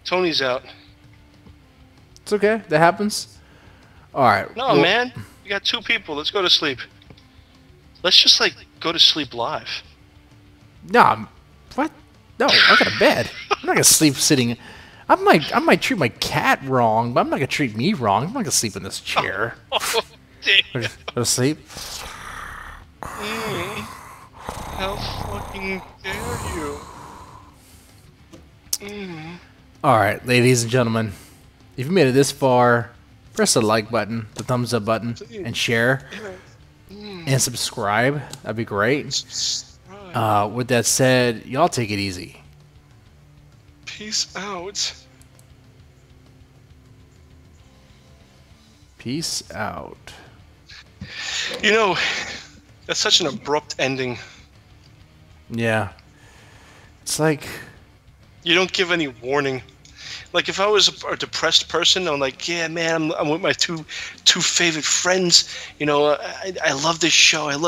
Tony's out. It's okay. That happens. All right. No, man. We got 2 people. Let's go to sleep. Let's just like go to sleep live. Nah, what? No, I got a bed. I'm not gonna sleep sitting. I might treat my cat wrong, but I'm not gonna treat me wrong. I'm not gonna sleep in this chair. Oh, damn. Go to sleep. How fucking dare you? All right, ladies and gentlemen, if you made it this far, press the like button, the thumbs up button, and share, and subscribe. That'd be great. With that said, y'all take it easy. Peace out. Peace out. You know, that's such an abrupt ending. Yeah. It's like... You don't give any warning. Like, if I was a depressed person, I'm like, yeah, man, I'm with my two favorite friends. You know, I love this show. And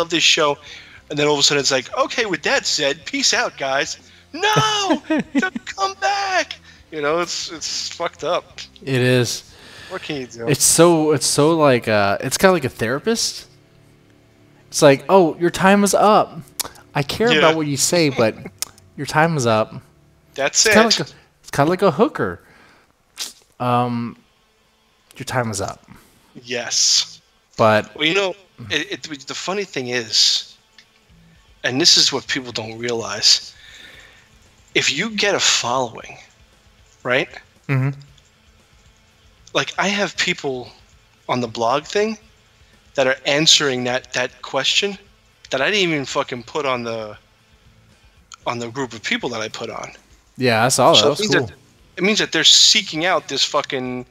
then all of a sudden it's like, okay, with that said, peace out, guys. No! Don't come back! You know, it's fucked up. It is. What can you do? It's so like it's kind of like a therapist. It's like, oh, your time is up. I care about what you say, but your time is up. That's it's it. It's kind of like a hooker. Your time is up. Yes. But well, you know, the funny thing is, and this is what people don't realize. If you get a following, right? Mm-hmm. Like, I have people on the blog thing that are answering that question that I didn't even fucking put on the group of people that I put on. Yeah, I saw that. So That was cool. it means that they're seeking out this fucking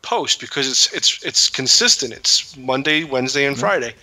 post because it's consistent. It's Monday, Wednesday, and Friday.